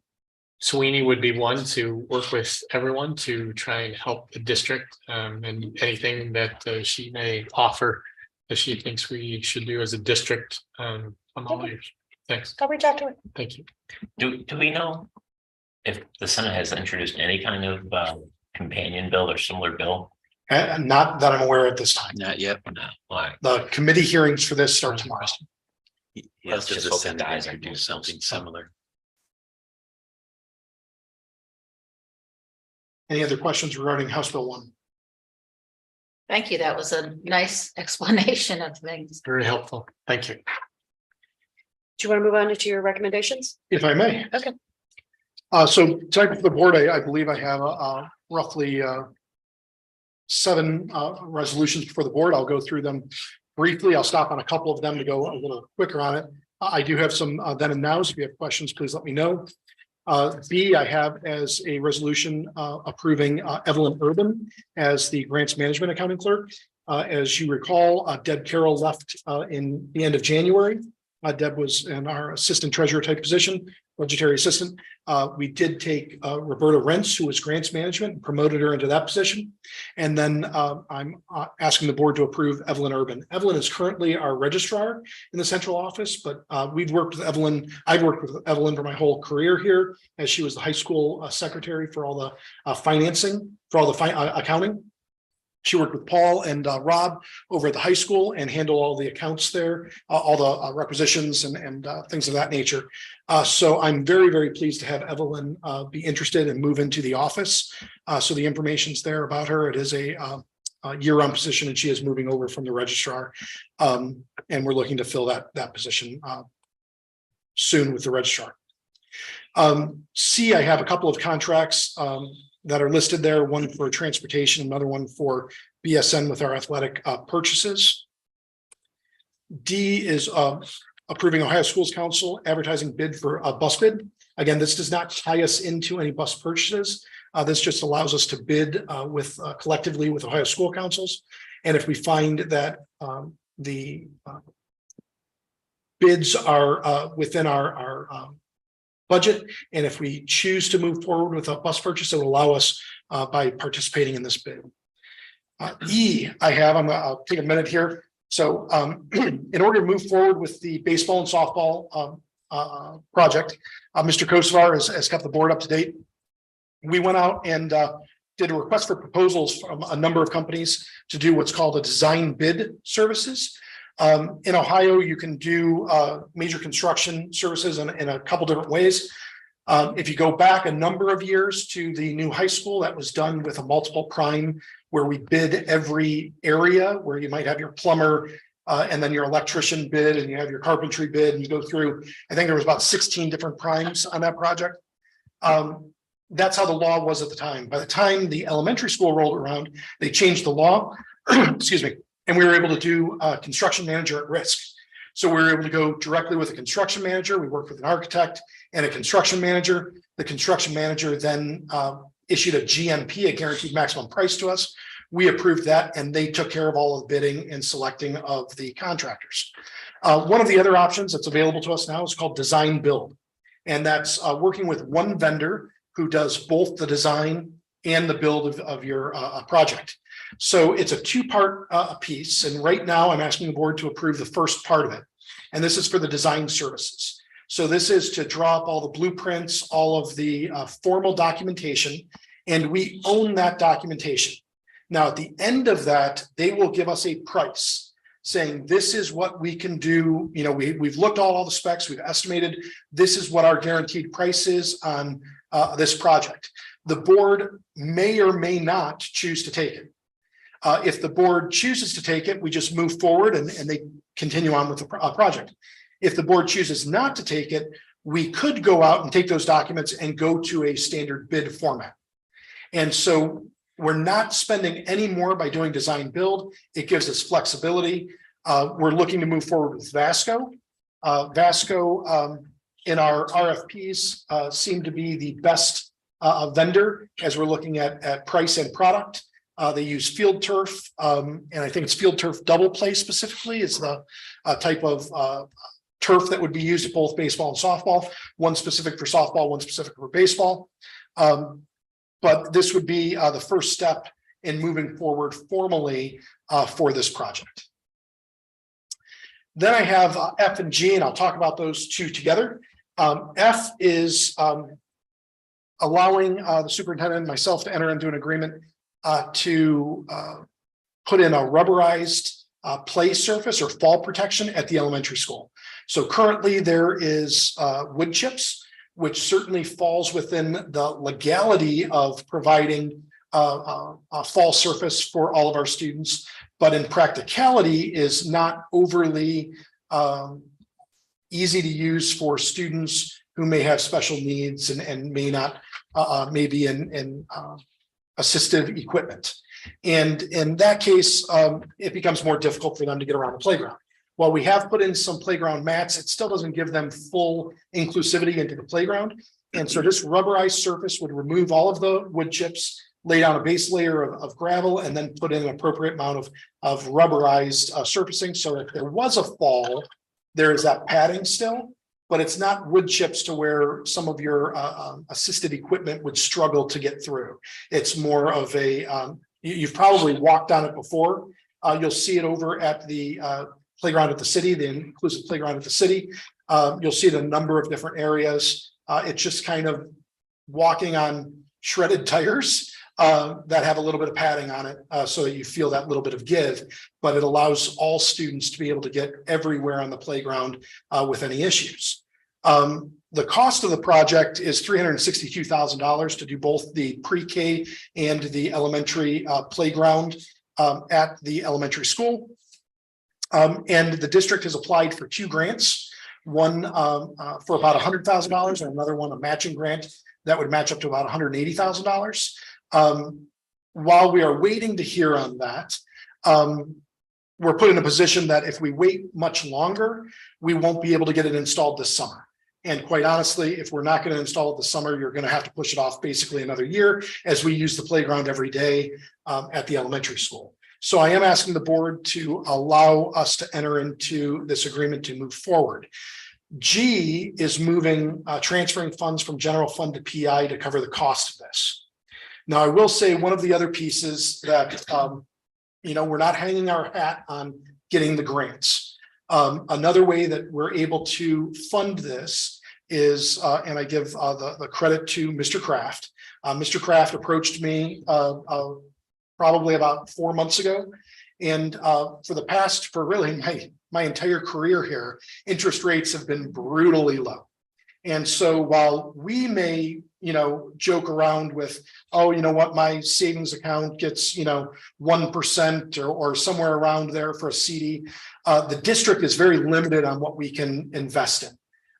Sweeney would be one to work with everyone to try and help the district and anything that she may offer that she thinks we should do as a district. I'm all ears. Thanks. I'll reach out to her. Thank you. Do we know if the Senate has introduced any kind of companion bill or similar bill? Not that I'm aware at this time. Not yet. No. Why? The committee hearings for this start tomorrow. Let's just hope the guys are doing something similar. Any other questions regarding House Bill 1? Thank you. That was a nice explanation of things. Very helpful. Thank you. Do you want to move on to your recommendations? If I may. Okay. So tonight for the board, I believe I have roughly 7 resolutions before the board. I'll go through them briefly. I'll stop on a couple of them to go a little quicker on it. I do have some then and nows. If you have questions, please let me know. B, I have as a resolution approving Evelyn Urban as the grants management accounting clerk. As you recall, Deb Carroll left in the end of January. Deb was in our assistant treasurer type position, budgetary assistant. We did take Roberta Rentz, who was grants management, and promoted her into that position. And then I'm asking the board to approve Evelyn Urban. Evelyn is currently our registrar in the central office, but we've worked with Evelyn. I've worked with Evelyn for my whole career here, as she was the high school secretary for all the financing, for all the accounting. She worked with Paul and Rob over at the high school and handled all the accounts there, all the requisitions and things of that nature. So I'm very, very pleased to have Evelyn be interested and move into the office. So the information's there about her. It is a year-round position, and she is moving over from the registrar. And we're looking to fill that position soon with the registrar. C, I have a couple of contracts that are listed there, one for transportation, another one for BSN with our athletic purchases. D is approving Ohio Schools Council advertising bid for a bus bid. Again, this does not tie us into any bus purchases. This just allows us to bid collectively with Ohio School Councils. And if we find that the bids are within our budget, and if we choose to move forward with a bus purchase, it will allow us by participating in this bid. E, I'll take a minute here. So in order to move forward with the baseball and softball project, Mr. Kosovar has kept the board up to date. We went out and did a request for proposals from a number of companies to do what's called a design bid services. In Ohio, you can do major construction services in a couple different ways. If you go back a number of years to the new high school, that was done with a multiple prime, where we bid every area, where you might have your plumber and then your electrician bid, and you have your carpentry bid, and you go through. I think there was about 16 different primes on that project. That's how the law was at the time. By the time the elementary school rolled around, they changed the law. Excuse me. And we were able to do construction manager at risk. So we were able to go directly with a construction manager. We worked with an architect and a construction manager. The construction manager then issued a GMP, a guaranteed maximum price, to us. We approved that, and they took care of all of the bidding and selecting of the contractors. One of the other options that's available to us now is called design build. And that's working with one vendor who does both the design and the build of your project. So it's a 2-part piece. And right now I'm asking the board to approve the first part of it. And this is for the design services. So this is to draw up all the blueprints, all of the formal documentation, and we own that documentation. Now, at the end of that, they will give us a price saying, this is what we can do. You know, we've looked at all the specs, we've estimated, this is what our guaranteed price is on this project. The board may or may not choose to take it. If the board chooses to take it, we just move forward and they continue on with the project. If the board chooses not to take it, we could go out and take those documents and go to a standard bid format. And so we're not spending any more by doing design build. It gives us flexibility. We're looking to move forward with Vasco. Vasco in our RFPs seem to be the best vendor as we're looking at price and product. They use field turf, and I think it's field turf double play specifically is the type of turf that would be used at both baseball and softball, one specific for softball, one specific for baseball. But this would be the first step in moving forward formally for this project. Then I have F and G, and I'll talk about those two together. F is allowing the superintendent and myself to enter into an agreement to put in a rubberized play surface or fall protection at the elementary school. So currently there is wood chips. which certainly falls within the legality of providing a fall surface for all of our students, but in practicality is not overly easy to use for students who may have special needs and may not maybe in assistive equipment. And in that case, it becomes more difficult for them to get around the playground. While we have put in some playground mats, it still doesn't give them full inclusivity into the playground. And so this rubberized surface would remove all of the wood chips, lay down a base layer of gravel, and then put in an appropriate amount of rubberized surfacing. So if there was a fall, there is that padding still, but it's not wood chips to where some of your assisted equipment would struggle to get through. It's more of a, you've probably walked on it before. You'll see it over at the playground at the city, the inclusive playground at the city. You'll see it in a number of different areas. It's just kind of walking on shredded tires that have a little bit of padding on it so that you feel that little bit of give, but it allows all students to be able to get everywhere on the playground with any issues. The cost of the project is $362,000 to do both the pre-K and the elementary playground at the elementary school. And the district has applied for 2 grants, one for about $100,000 and another one, a matching grant that would match up to about $180,000. While we are waiting to hear on that, we're put in a position that if we wait much longer, we won't be able to get it installed this summer. And quite honestly, if we're not going to install it this summer, you're going to have to push it off basically another year as we use the playground every day at the elementary school. So I am asking the board to allow us to enter into this agreement to move forward. G is moving, transferring funds from general fund to PI to cover the cost of this. Now, I will say one of the other pieces that, we're not hanging our hat on getting the grants. Another way that we're able to fund this is, and I give the credit to Mr. Kraft. Mr. Kraft approached me probably about 4 months ago. And for really my entire career here, interest rates have been brutally low. And so while we may, joke around with, oh, you know what, my savings account gets, 1% or somewhere around there for a CD, the district is very limited on what we can invest in.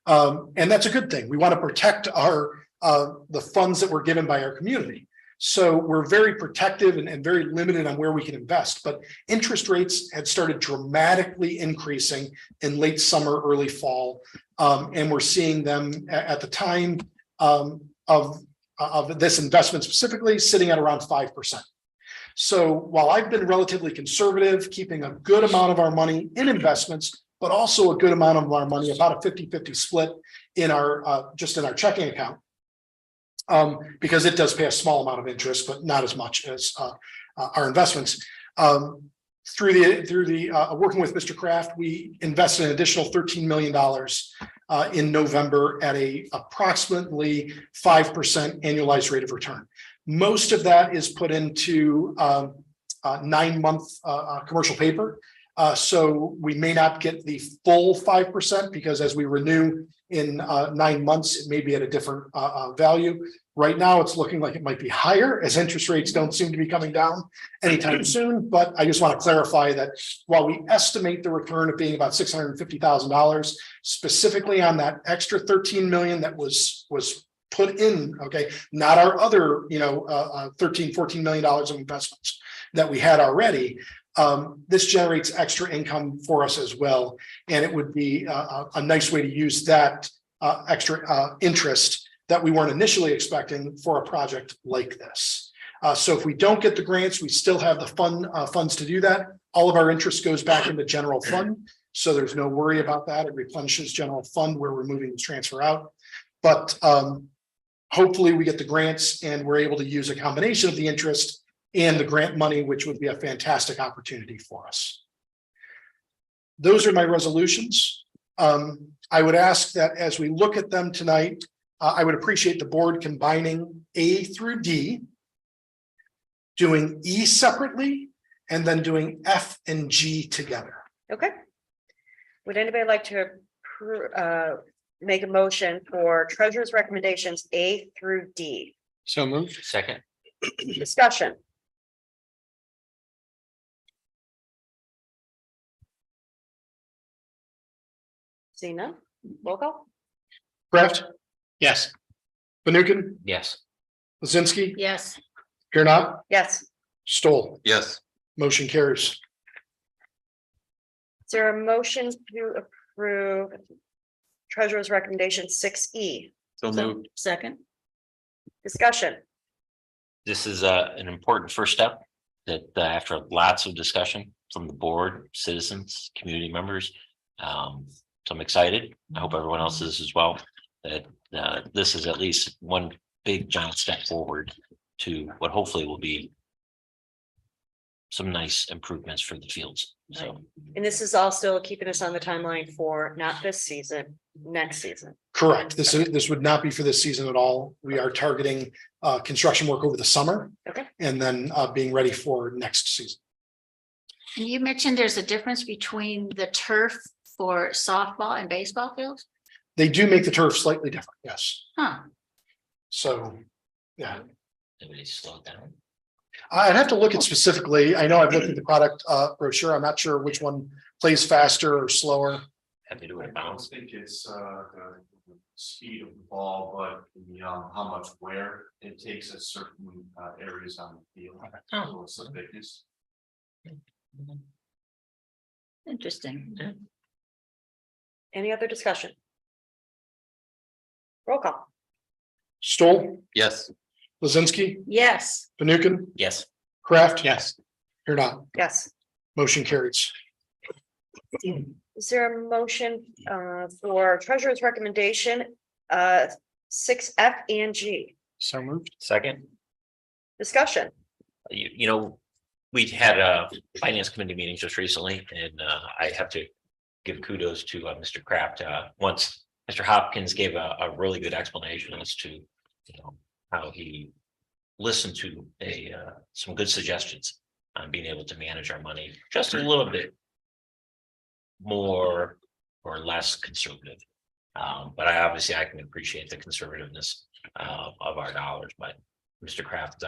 And that's a good thing. We want to protect the funds that were given by our community. So we're very protective and very limited on where we can invest, but interest rates had started dramatically increasing in late summer, early fall. And we're seeing them at the time of this investment specifically sitting at around 5%. So while I've been relatively conservative, keeping a good amount of our money in investments, but also a good amount of our money, about a 50-50 split in our just in our checking account. Because it does pay a small amount of interest, but not as much as our investments. Through the working with Mr. Kraft, we invested an additional $13 million in November at a approximately 5% annualized rate of return. Most of that is put into 9-month commercial paper. So we may not get the full 5% because as we renew in 9 months, it may be at a different value. Right now, it's looking like it might be higher as interest rates don't seem to be coming down anytime soon. But I just want to clarify that while we estimate the return of being about $650,000, specifically on that extra $13 million that was put in, okay, not our other, $13-14 million of investments that we had already. This generates extra income for us as well. And it would be a nice way to use that extra interest that we weren't initially expecting for a project like this. So if we don't get the grants, we still have the funds to do that. All of our interest goes back into general fund. So there's no worry about that. It replenishes general fund where we're moving the transfer out. But hopefully we get the grants and we're able to use a combination of the interest and the grant money, which would be a fantastic opportunity for us. Those are my resolutions. I would ask that as we look at them tonight, I would appreciate the board combining A through D, doing E separately, and then doing F and G together. Okay. Would anybody like to make a motion for treasurer's recommendations A through D. So moved. Second. Discussion. Seeing none, roll call. Kraft, Yes. Fanukin, Yes. Lizinski, Yes. here not, Yes. Stoll, Yes. motion carries. Is there a motion to approve treasurer's recommendation 6E? So moved. Second. Discussion. This is an important first step that after lots of discussion from the board, citizens, community members. So I'm excited. I hope everyone else is as well, that this is at least one big giant step forward to what hopefully will be some nice improvements for the fields. So And this is all still keeping us on the timeline for not this season, next season. Correct. This would not be for this season at all. We are targeting construction work over the summer. Okay. And then being ready for next season. And you mentioned there's a difference between the turf for softball and baseball fields? They do make the turf slightly different, yes. Huh. So, yeah. everybody slow down. I'd have to look at specifically. I know I've looked at the product brochure. I'm not sure which one plays faster or slower. Have to do I it don't bounce. think it's the speed of the ball, but the how much wear it takes at certain areas on the field. So it's the thickness. Interesting. Any other discussion? Roll call. Stoll, Yes. Lizinski, Yes. Fanukin, Yes. Kraft. Yes. Here not, Yes. motion carries. Is there a motion for treasurer's recommendation 6F and G? So moved. Second. Discussion. You know, we had a finance committee meeting just recently, and I have to give kudos to Mr. Kraft. Once Mr. Hopkins gave a really good explanation as to, how he listened to some good suggestions on being able to manage our money just a little bit more or less conservative. But I can appreciate the conservativeness of our dollars, but Mr. Kraft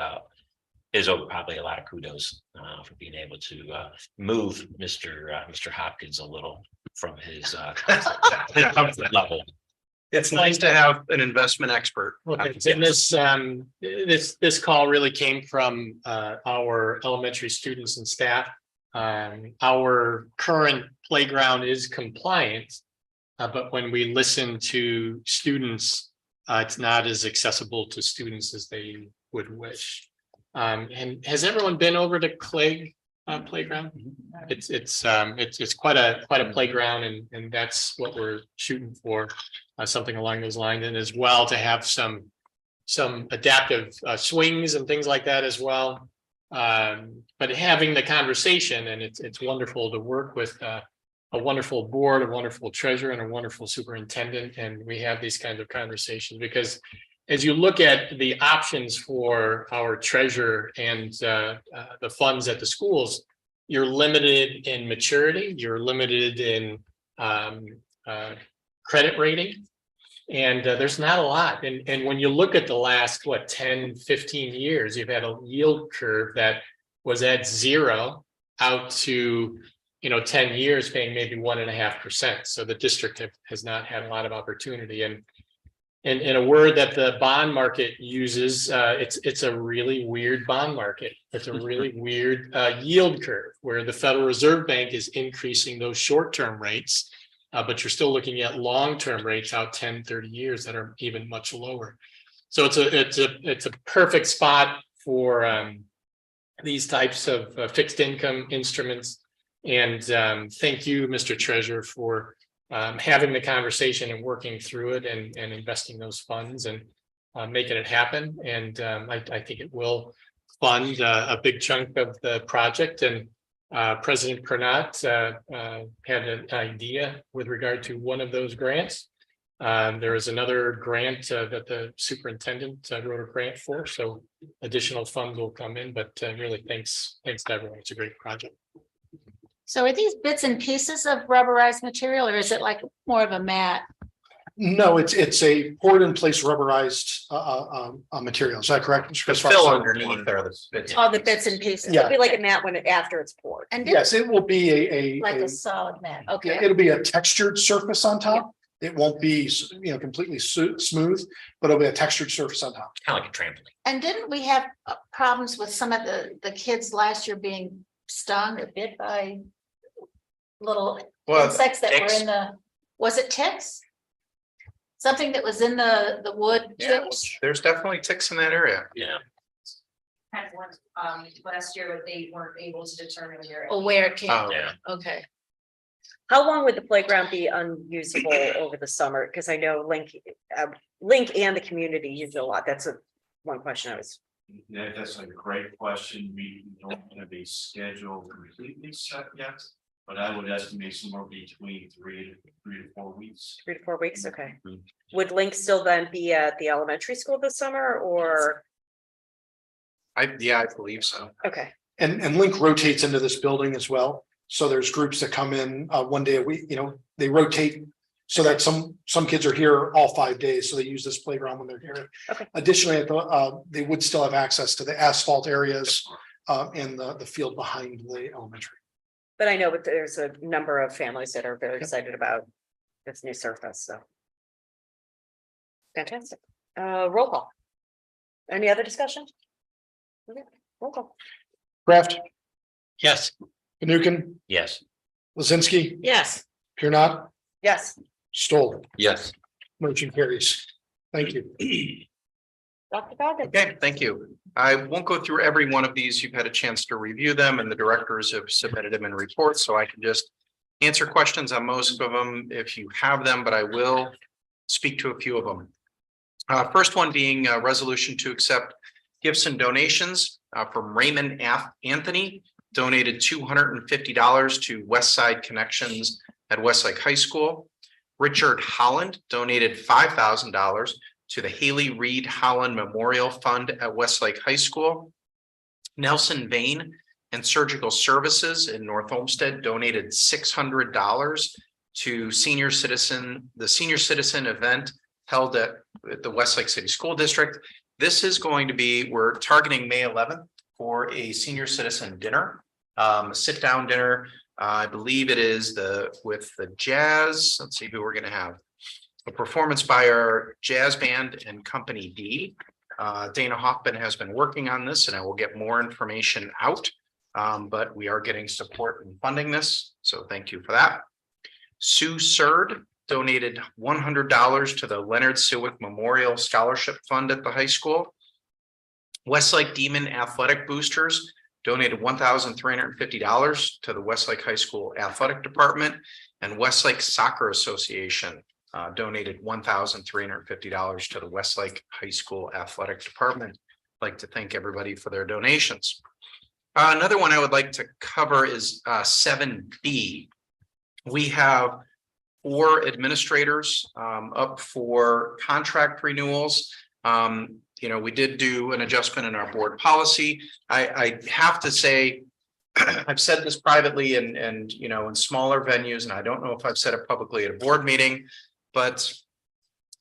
is owed probably a lot of kudos for being able to move Mr. Hopkins a little from his comfort level. It's nice to have an investment expert. Well, and this call really came from our elementary students and staff. Our current playground is compliant, but when we listen to students, it's not as accessible to students as they would wish. And has everyone been over to Clegg playground? It's quite a playground, and that's what we're shooting for, something along those lines, and as well to have some adaptive swings and things like that as well. But having the conversation, and it's wonderful to work with a wonderful board, a wonderful treasurer, and a wonderful superintendent, and we have these kinds of conversations because as you look at the options for our treasurer and the funds at the schools, you're limited in maturity, you're limited in credit rating, and there's not a lot. And when you look at the last, 10, 15 years, you've had a yield curve that was at zero out to 10 years paying maybe 1.5%. So the district has not had a lot of opportunity. And in a word that the bond market uses, it's a really weird bond market. It's a really weird yield curve where the Federal Reserve Bank is increasing those short-term rates, but you're still looking at long-term rates out 10, 30 years that are even much lower. So it's a perfect spot for these types of fixed income instruments. And thank you, Mr. Treasurer, for having the conversation and working through it and investing those funds and making it happen. And I think it will fund a big chunk of the project. And President Pernot had an idea with regard to one of those grants. There is another grant that the superintendent wrote a grant for, so additional funds will come in, but really thanks to everyone. It's a great project. So are these bits and pieces of rubberized material, or is it like more of a mat? No, it's a poured in place rubberized material. Is that correct? Mr. The Christopher? fill underneath are the bits. All the bits and pieces. Yeah. It'll be like a mat when after it's poured. And Yes, it will be like a a solid mat. yeah, Okay. it'll be a textured surface on top. It won't be, completely smooth, but it'll be a textured surface on top. Kind of like a trampoline. And didn't we have problems with some of the kids last year being stung or bit by little insects that ticks. were in the, was it ticks? Something that was in the wood Yeah, chips? there's definitely ticks in that area. Yeah. Had one, last year, but they weren't able to determine where. Or where it came? Oh, Yeah. Okay. How long would the playground be unusable over the summer? Because I know Link and the community use it a lot. That's one question I was. Yeah, that's a great question. We don't have a schedule completely set yet, but I would estimate somewhere between 3 to 4 weeks. 3 to 4 weeks, okay. Would Link still then be at the elementary school this summer or? I believe so. Okay, And Link rotates into this building as well. So there's groups that come in one day a week, they rotate so that some kids are here all 5 days. So they use this playground when they're here. Okay. Additionally, they would still have access to the asphalt areas and the field behind the elementary. but I know that there's a number of families that are very excited about this new surface, so. Fantastic. Roll call. Any other discussion? Okay, roll call. Kraft, Yes. Fanukin, Yes. Lizinski, Yes. Pure Not, Yes, Stoll, Yes. motion carries. Thank you. Dr. Goggins. Okay, thank you. I won't go through every one of these. You've had a chance to review them and the directors have submitted them in reports, so I can just answer questions on most of them if you have them, but I will speak to a few of them. First one being a resolution to accept gifts and donations from Raymond Anthony, donated $250 to West Side Connections at Westlake High School. Richard Holland donated $5,000 to the Haley Reed Holland Memorial Fund at Westlake High School. Nelson Vane and Surgical Services in North Olmsted donated $600 to the Senior Citizen event held at the Westlake City School District. This is going to be, we're targeting May 11th for a senior citizen dinner, a sit-down dinner. I believe it is with the jazz. Let's see who we're going to have. A performance by our jazz band and Company D. Dana Hoffman has been working on this and I will get more information out. But we are getting support and funding this. So thank you for that. Sue Surd donated $100 to the Leonard Sewick Memorial Scholarship Fund at the high school. Westlake Demon Athletic Boosters donated $1,350 to the Westlake High School Athletic Department, and Westlake Soccer Association donated $1,350 to the Westlake High School Athletic Department. I'd like to thank everybody for their donations. Another one I would like to cover is 7B. We have 4 administrators up for contract renewals. We did do an adjustment in our board policy. I have to say, I've said this privately and in smaller venues, and I don't know if I've said it publicly at a board meeting, but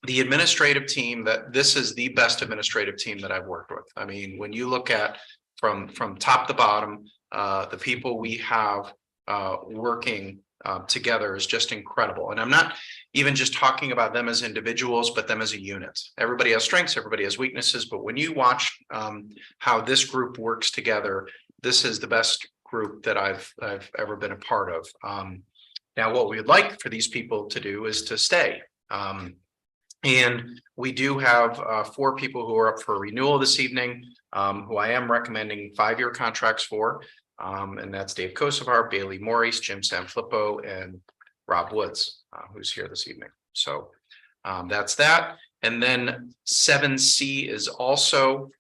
the administrative team, that this is the best administrative team that I've worked with. I mean, when you look at from top to bottom, the people we have working together is just incredible. And I'm not even just talking about them as individuals, but them as a unit. Everybody has strengths, everybody has weaknesses, but when you watch how this group works together, this is the best group that I've ever been a part of. Now, what we'd like for these people to do is to stay. And we do have 4 people who are up for renewal this evening, who I am recommending 5-year contracts for. And that's Dave Kosovar, Bailey Maurice, Jim Sanfilippo, and Rob Woods, who's here this evening. So that's that. And then 7C is also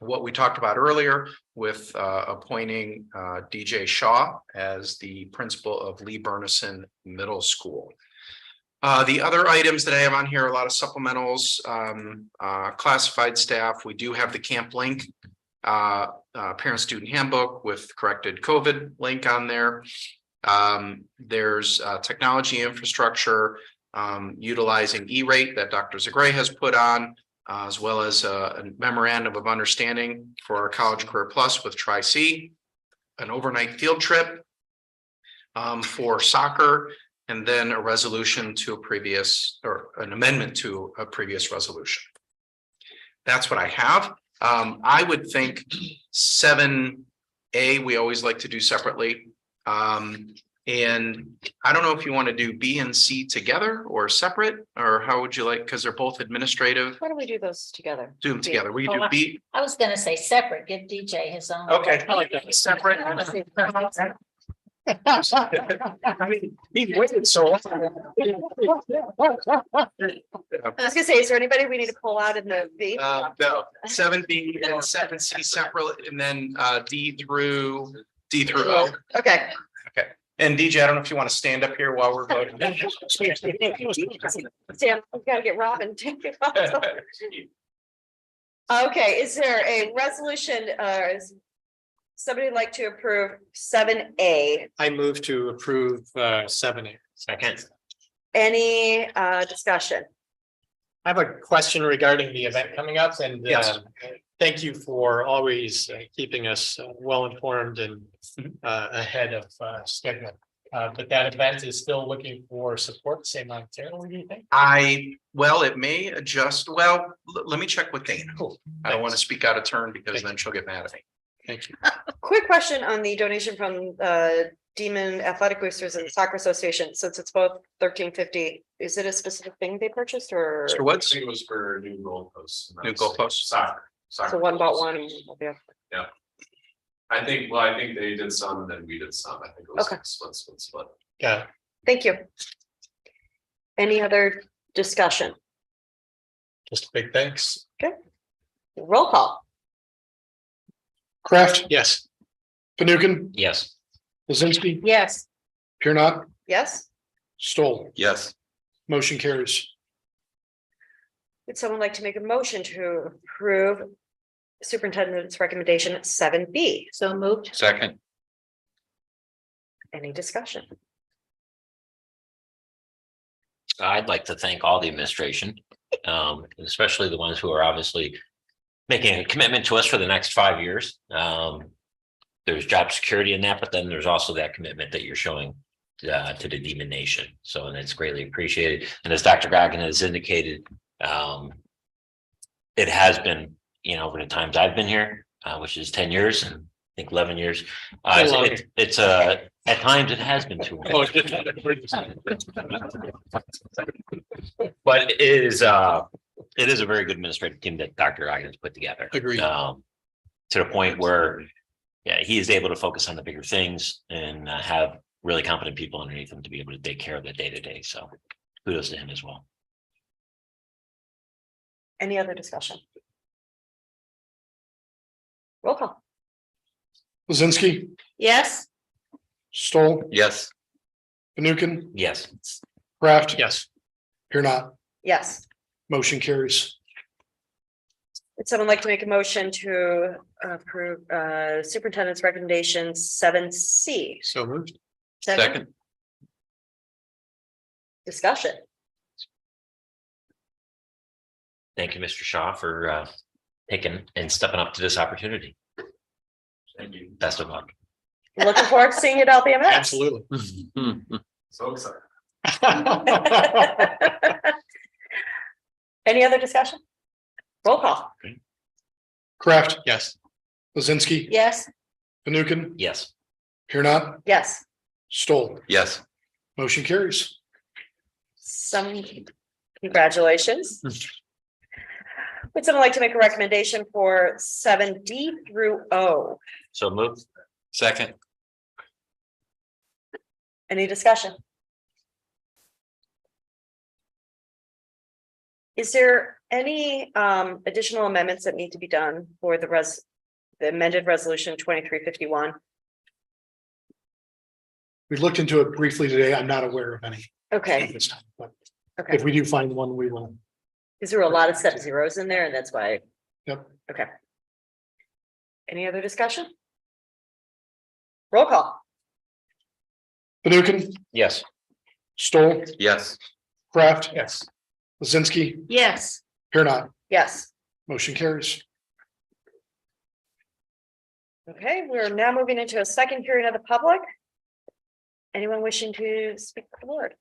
what we talked about earlier with appointing DJ Shaw as the principal of Lee Burnison Middle School. The other items that I have on here are a lot of supplementals, classified staff. We do have the Camp Link parent student handbook with corrected COVID link on there. There's technology infrastructure, utilizing E-rate that Dr. Zagray has put on, as well as a memorandum of understanding for our College Career Plus with Tri-C, an overnight field trip for soccer, and then a resolution to a previous, or an amendment to a previous resolution. That's what I have. I would think 7A, we always like to do separately. And I don't know if you want to do B and C together or separate, or how would you like, because they're both administrative. Why don't we do those together? Do them together. We do B. I was gonna say separate, give DJ his own. Okay, I like that. Separate. I mean, he waited so long. I was gonna say, is there anybody we need to pull out in the B? No, 7B and 7C separate, and then D through O. Okay. Okay. And DJ, I don't know if you want to stand up here while we're voting. Sam, I've got to get Robin. Okay, is there a resolution, somebody like to approve 7A? I move to approve 7A. Second. Any discussion? I have a question regarding the event coming up, and Yes. thank you for always keeping us well informed and ahead of schedule. But that event is still looking for support, same monetarily, do you think? Well, it may adjust. Well, let me check with Dana. Cool. I don't want to speak out of turn because then she'll get mad at me. Thank you. Quick question on the donation from Demon Athletic Boosters and the Soccer Association, since it's both $13.50. Is it a specific thing they purchased or? Mr. Woods? I think it was for new goalposts. New goalposts. Soccer. So one bought one. And the other. Yeah. I think they did some and then we did some. I think it was Okay. split. Yeah. Thank you. Any other discussion? Just a big thanks. Roll call. Kraft, Yes. Fanukin, Yes. Lizinski, Yes, Here not, Yes. Stoll, Yes. motion carries. Would someone like to make a motion to approve superintendent's recommendation 7B? so moved. Second. Any discussion? I'd like to thank all the administration, especially the ones who are obviously making a commitment to us for the next 5 years. There's job security in that, but then there's also that commitment that you're showing to the Demon Nation. So, and it's greatly appreciated. And as Dr. Goggin has indicated, it has been, over the times I've been here, which is 10 years and I think 11 years. It's at times it has been too long. But it is a very good administrative team that Dr. Goggin has put together. Agreed. To the point where, he is able to focus on the bigger things and have really competent people underneath him to be able to take care of the day to day. So kudos to him as well. Any other discussion? Roll call. Lizinski, Yes, Stoll, Yes. Fanukin, Yes. Kraft, Yes. Here not, Yes. motion carries. Would someone like to make a motion to approve superintendent's recommendation 7C? So moved. Second. Discussion. Thank you, Mr. Shaw, for taking and stepping up to this opportunity. Thank you. Best of luck. Looking forward to seeing you at LBMS. Absolutely. So excited. Any other discussion? Roll call. Kraft, Yes. Lizinski, yes, Fanukin, Yes. Here not, Yes. Stoll, Yes. motion carries. Some congratulations. Would someone like to make a recommendation for 7D through O? So moved. Second. Any discussion? Is there any additional amendments that need to be done for the amended resolution 2351? We looked into it briefly today. I'm not aware of any at Okay, this time, but okay. if we do find one, we will. Is there a lot of step zeros in there and that's why? Yep. Okay. Any other discussion? Roll call. Fanukin, Yes. Stoll, Yes. Kraft, Yes. Lizinski, Yes. here not, Yes. motion carries. Okay, we're now moving into a second period of the public. Anyone wishing to speak to the board?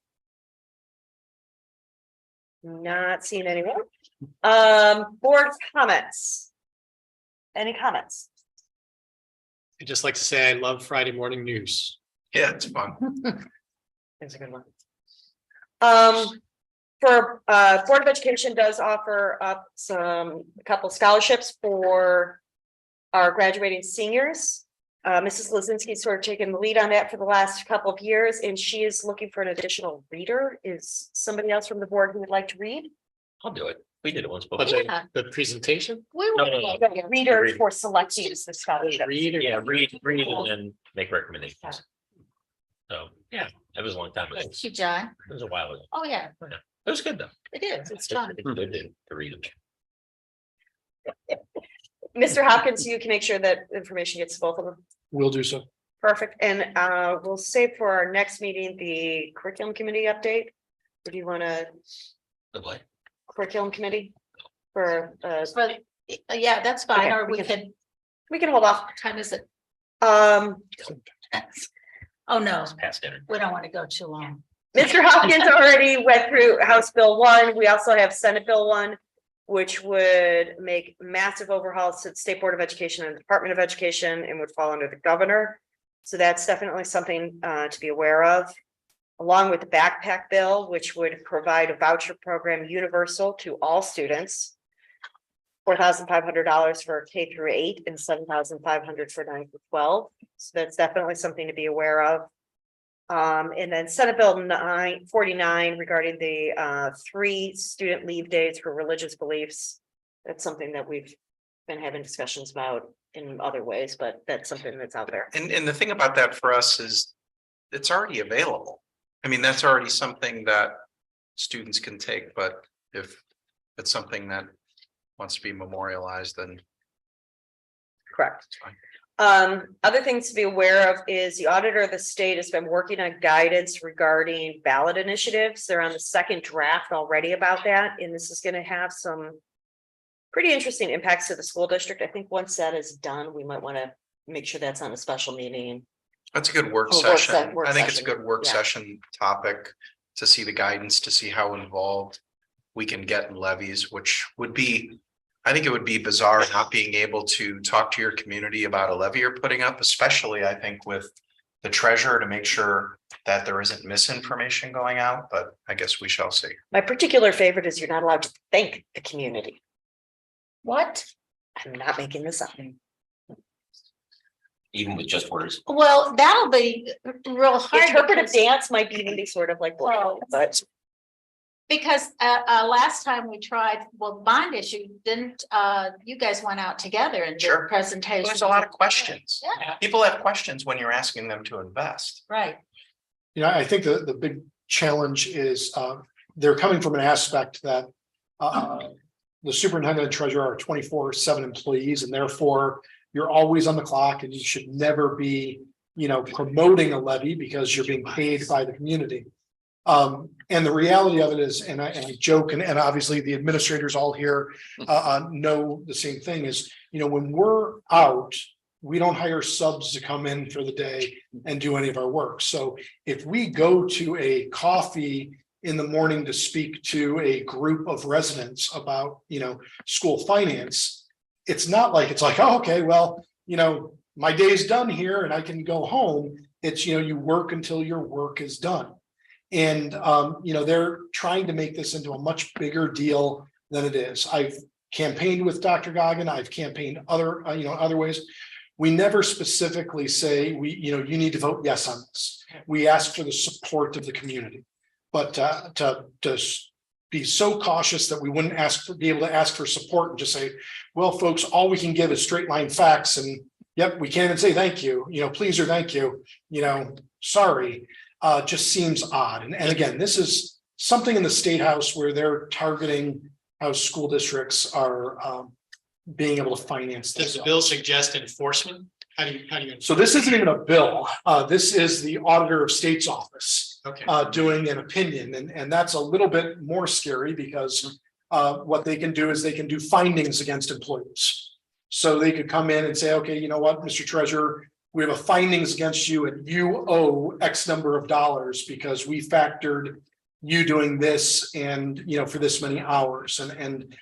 Not seeing anyone. Board comments. Any comments? I'd just like to say I love Friday morning news. Yeah, it's fun. That's a good one. Board of Education does offer up a couple scholarships for our graduating seniors. Mrs. Lizinski sort of taken the lead on that for the last couple of years, and she is looking for an additional reader. Is somebody else from the board who would like to read? I'll do it. We did it once But before. the presentation, No, no, no. Reader Read. for selecting the scholarship. reader. Yeah, read and then make recommendations. So, yeah, that was a long time ago. Thank you, John. It was a while ago. Oh, yeah, It was good though. it is. It's fun. It's good to read them. Mr. Hopkins, you can make sure that information gets to both of them. We'll do so. Perfect. And we'll save for our next meeting, the curriculum committee update. Or do you want to The what? curriculum committee? For But, yeah, that's fine. Okay, Or we we can hold off. what time is it? Um, Oh, no, Past dinner. we don't want to go too long. Mr. Hopkins already went through House Bill 1. We also have Senate Bill 1, which would make massive overhauls to the State Board of Education and the Department of Education and would fall under the governor. So that's definitely something to be aware of. Along with the backpack bill, which would provide a voucher program universal to all students. $4,500 for K through 8 and $7,500 for 9 through 12. So that's definitely something to be aware of. And then Senate Bill 949 regarding the 3 student leave days for religious beliefs. That's something that we've been having discussions about in other ways, but that's something that's out there. And the thing about that for us is it's already available. I mean, that's already something that students can take, but if it's something that wants to be memorialized, then Correct. it's fine. Other things to be aware of is the auditor of the state has been working on guidance regarding ballot initiatives. They're on the second draft already about that, and this is going to have some pretty interesting impacts to the school district. I think once that is done, we might want to make sure that's on a special meeting. That's a good work Oh, work session. work I think it's a session. good work Yeah. session topic to see the guidance, to see how involved we can get in levies, which would be, I think it would be bizarre not being able to talk to your community about a levy you're putting up, especially I think with the treasurer, to make sure that there isn't misinformation going out, but I guess we shall see. My particular favorite is you're not allowed to thank the community. What? I'm not making this up. Even with just words. Well, that'll be real hard. Interpretive because- dance might even be sort of like, Well, but Because last time we tried, well, bond issue, didn't you guys went out together and did Sure. a presentation? There's a lot of questions. Yeah, People have questions when you're asking them to invest. right. You know, I think the big challenge is they're coming from an aspect that the superintendent and treasurer are 24/7 employees, and therefore you're always on the clock and you should never be, you know, promoting a levy because you're being paid by the community. And the reality of it is, and I joke, and obviously the administrators all here know the same thing is, you know, when we're out, we don't hire subs to come in for the day and do any of our work. So if we go to a coffee in the morning to speak to a group of residents about, you know, school finance, it's not like, it's like, oh, okay, well, you know, my day's done here and I can go home. It's, you know, you work until your work is done. And, you know, they're trying to make this into a much bigger deal than it is. I've campaigned with Dr. Goggin. I've campaigned other, you know, other ways. We never specifically say, you know, you need to vote yes on this. We ask for the support of the community. But to be so cautious that we wouldn't be able to ask for support and just say, well, folks, all we can give is straight line facts. And yep, we can't even say thank you, you know, please or thank you, you know, sorry. Just seems odd. And again, this is something in the state house where they're targeting how school districts are being able to finance Does this. the bill suggest enforcement? How do you? So this isn't even a bill. This is the auditor of state's office. Okay. doing an opinion, and that's a little bit more scary because what they can do is they can do findings against employees. So they could come in and say, okay, you know what, Mr. Treasurer, we have a findings against you and you owe X number of dollars because we factored you doing this and, you know, for this many hours. And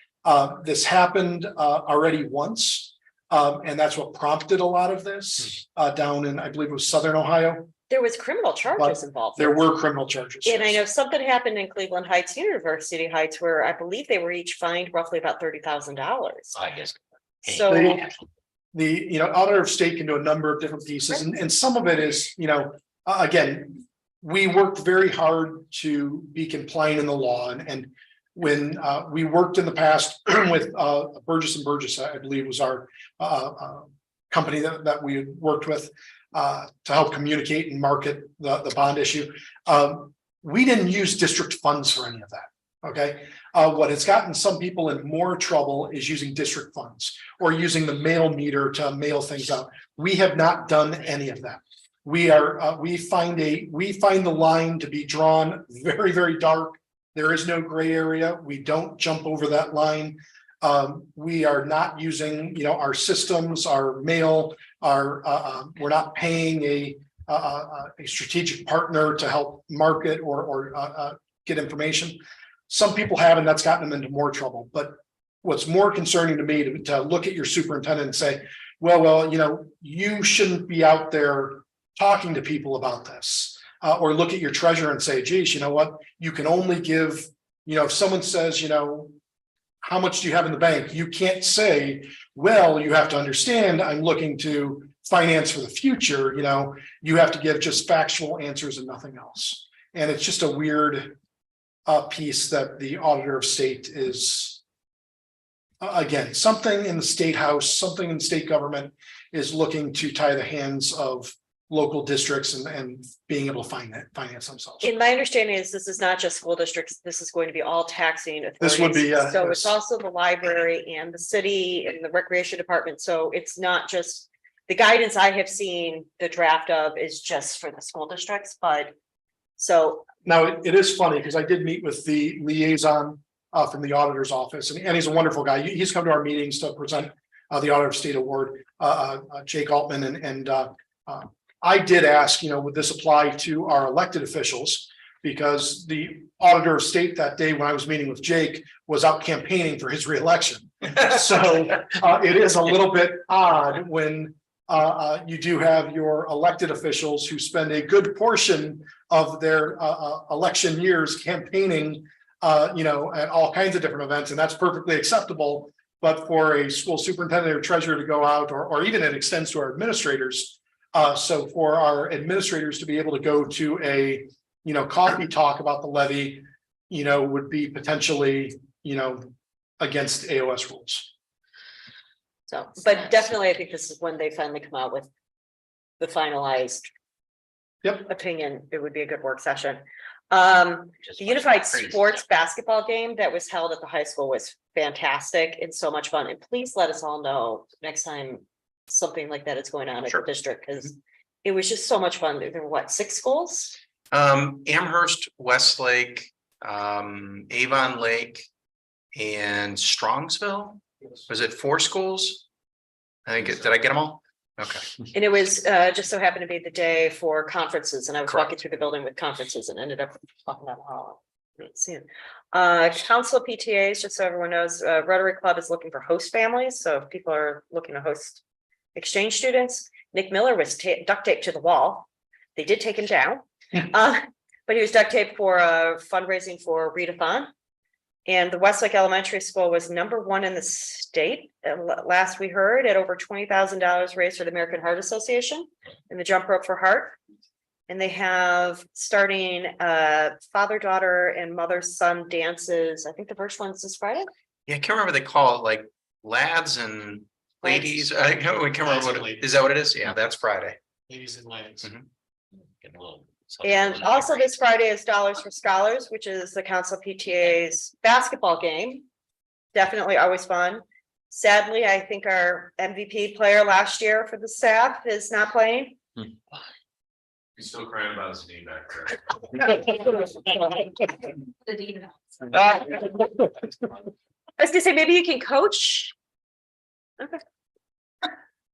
this happened already once. And that's what prompted a lot of this down in, I believe it was Southern Ohio. There was criminal charges But involved. There were criminal charges. And I know something happened in Cleveland Heights, University Heights, where I believe they were each fined roughly about $30,000. I guess. So The, you know, auditor of state can do a number of different pieces, and some of it is, you know, again, we worked very hard to be compliant in the law, and when we worked in the past with Burgess and Burgess, I believe was our company that we had worked with to help communicate and market the bond issue. We didn't use district funds for any of that. Okay, what has gotten some people in more trouble is using district funds or using the mail meter to mail things out. We have not done any of that. We find the line to be drawn very, very dark. There is no gray area. We don't jump over that line. We are not using, you know, our systems, our mail, we're not paying a strategic partner to help market or get information. Some people have, and that's gotten them into more trouble. But what's more concerning to me to look at your superintendent and say, well, you know, you shouldn't be out there talking to people about this, or look at your treasurer and say, geez, you know what, you can only give, you know, if someone says, you know, how much do you have in the bank? You can't say, well, you have to understand, I'm looking to finance for the future. You know, you have to give just factual answers and nothing else. And it's just a weird piece that the auditor of state is, again, something in the state house, something in state government is looking to tie the hands of local districts and being able to finance themselves. in my understanding is this is not just school districts, this is going to be all taxing authorities. This would be, so it's also the library and the city and the recreation department. So it's not just the guidance I have seen, the draft of is just for the school districts, but so. Now, it is funny because I did meet with the liaison from the auditor's office, and he's a wonderful guy. He's come to our meetings to present the Auditor of State Award, Jake Altman, and I did ask, you know, would this apply to our elected officials? Because the Auditor of State that day when I was meeting with Jake was out campaigning for his reelection. So it is a little bit odd when you do have your elected officials who spend a good portion of their election years campaigning, you know, at all kinds of different events, and that's perfectly acceptable. But for a school superintendent or treasurer to go out, or even it extends to our administrators. So for our administrators to be able to go to a, you know, coffee talk about the levy, you know, would be potentially, you know, against AOS rules. So, but definitely, I think this is when they finally come out with the finalized opinion. It would be a good work session. The Unified Sports Basketball game that was held at the high school was fantastic and so much fun. And please let us all know next time something like that is going on at the district, because it was just so much fun. There were what, 6 schools? Amherst, Westlake, Avon Lake, and Strongsville. Was it 4 schools? I think did I get them all? Okay. And it was just so happened to be the day for conferences, and I was walking through the building with conferences and ended up talking about how council PTAs, just so everyone knows, Rotary Club is looking for host families. So if people are looking to host exchange students, Nick Miller was duct taped to the wall. They did take him down, but he was duct taped for fundraising for readathon. And the Westlake Elementary School was #1 in the state. Last we heard, at over $20,000 raised for the American Heart Association and the Jump Rope for Heart. And they have starting father, daughter, and mother, son dances. I think the first one's this Friday. Yeah, I can't remember they call it like lads and ladies. I can't remember what it is. That what it is? Yeah, that's Friday. Ladies and lads. Getting a little- And also this Friday is Dollars for Scholars, which is the council PTA's basketball game. Definitely always fun. Sadly, I think our MVP player last year for the staff is not playing. He's still crying about his knee back there. The dean. I was gonna say, maybe you can coach. Okay.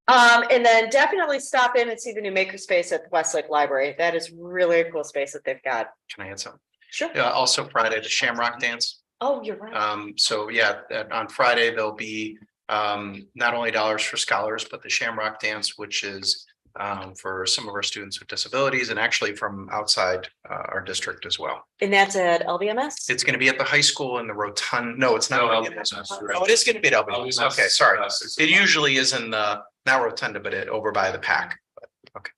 And then definitely stop in and see the new makerspace at the Westlake Library. That is really a cool space that they've got. Can I add something? Sure. Also Friday, the Shamrock Dance. Oh, you're right. So yeah, on Friday, there'll be not only dollars for scholars, but the Shamrock Dance, which is for some of our students with disabilities and actually from outside our district as well. And that's at LBMS? It's going to be at the high school in the rotund. No, it's not. No, LBMS. LBMS. Oh, it is going to be at LBMS. LBMS. Okay, sorry. It usually is in the, not rotunda, but it over by the pack. But, okay.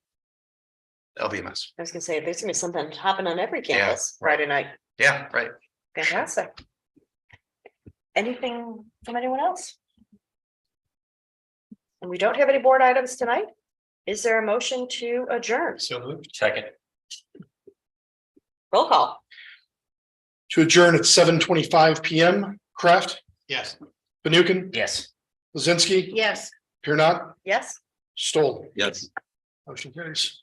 LBMS. I was gonna say, there's gonna be something happening on every campus Friday night. Yeah, right. Fantastic. Anything from anyone else? And we don't have any board items tonight. Is there a motion to adjourn? So moved. Second. Roll call. To adjourn at 7:25 PM. Kraft, Yes. Fanukin, Yes. Lizinski, Yes. Here not, Yes? Stoll. Yes. Motion carries.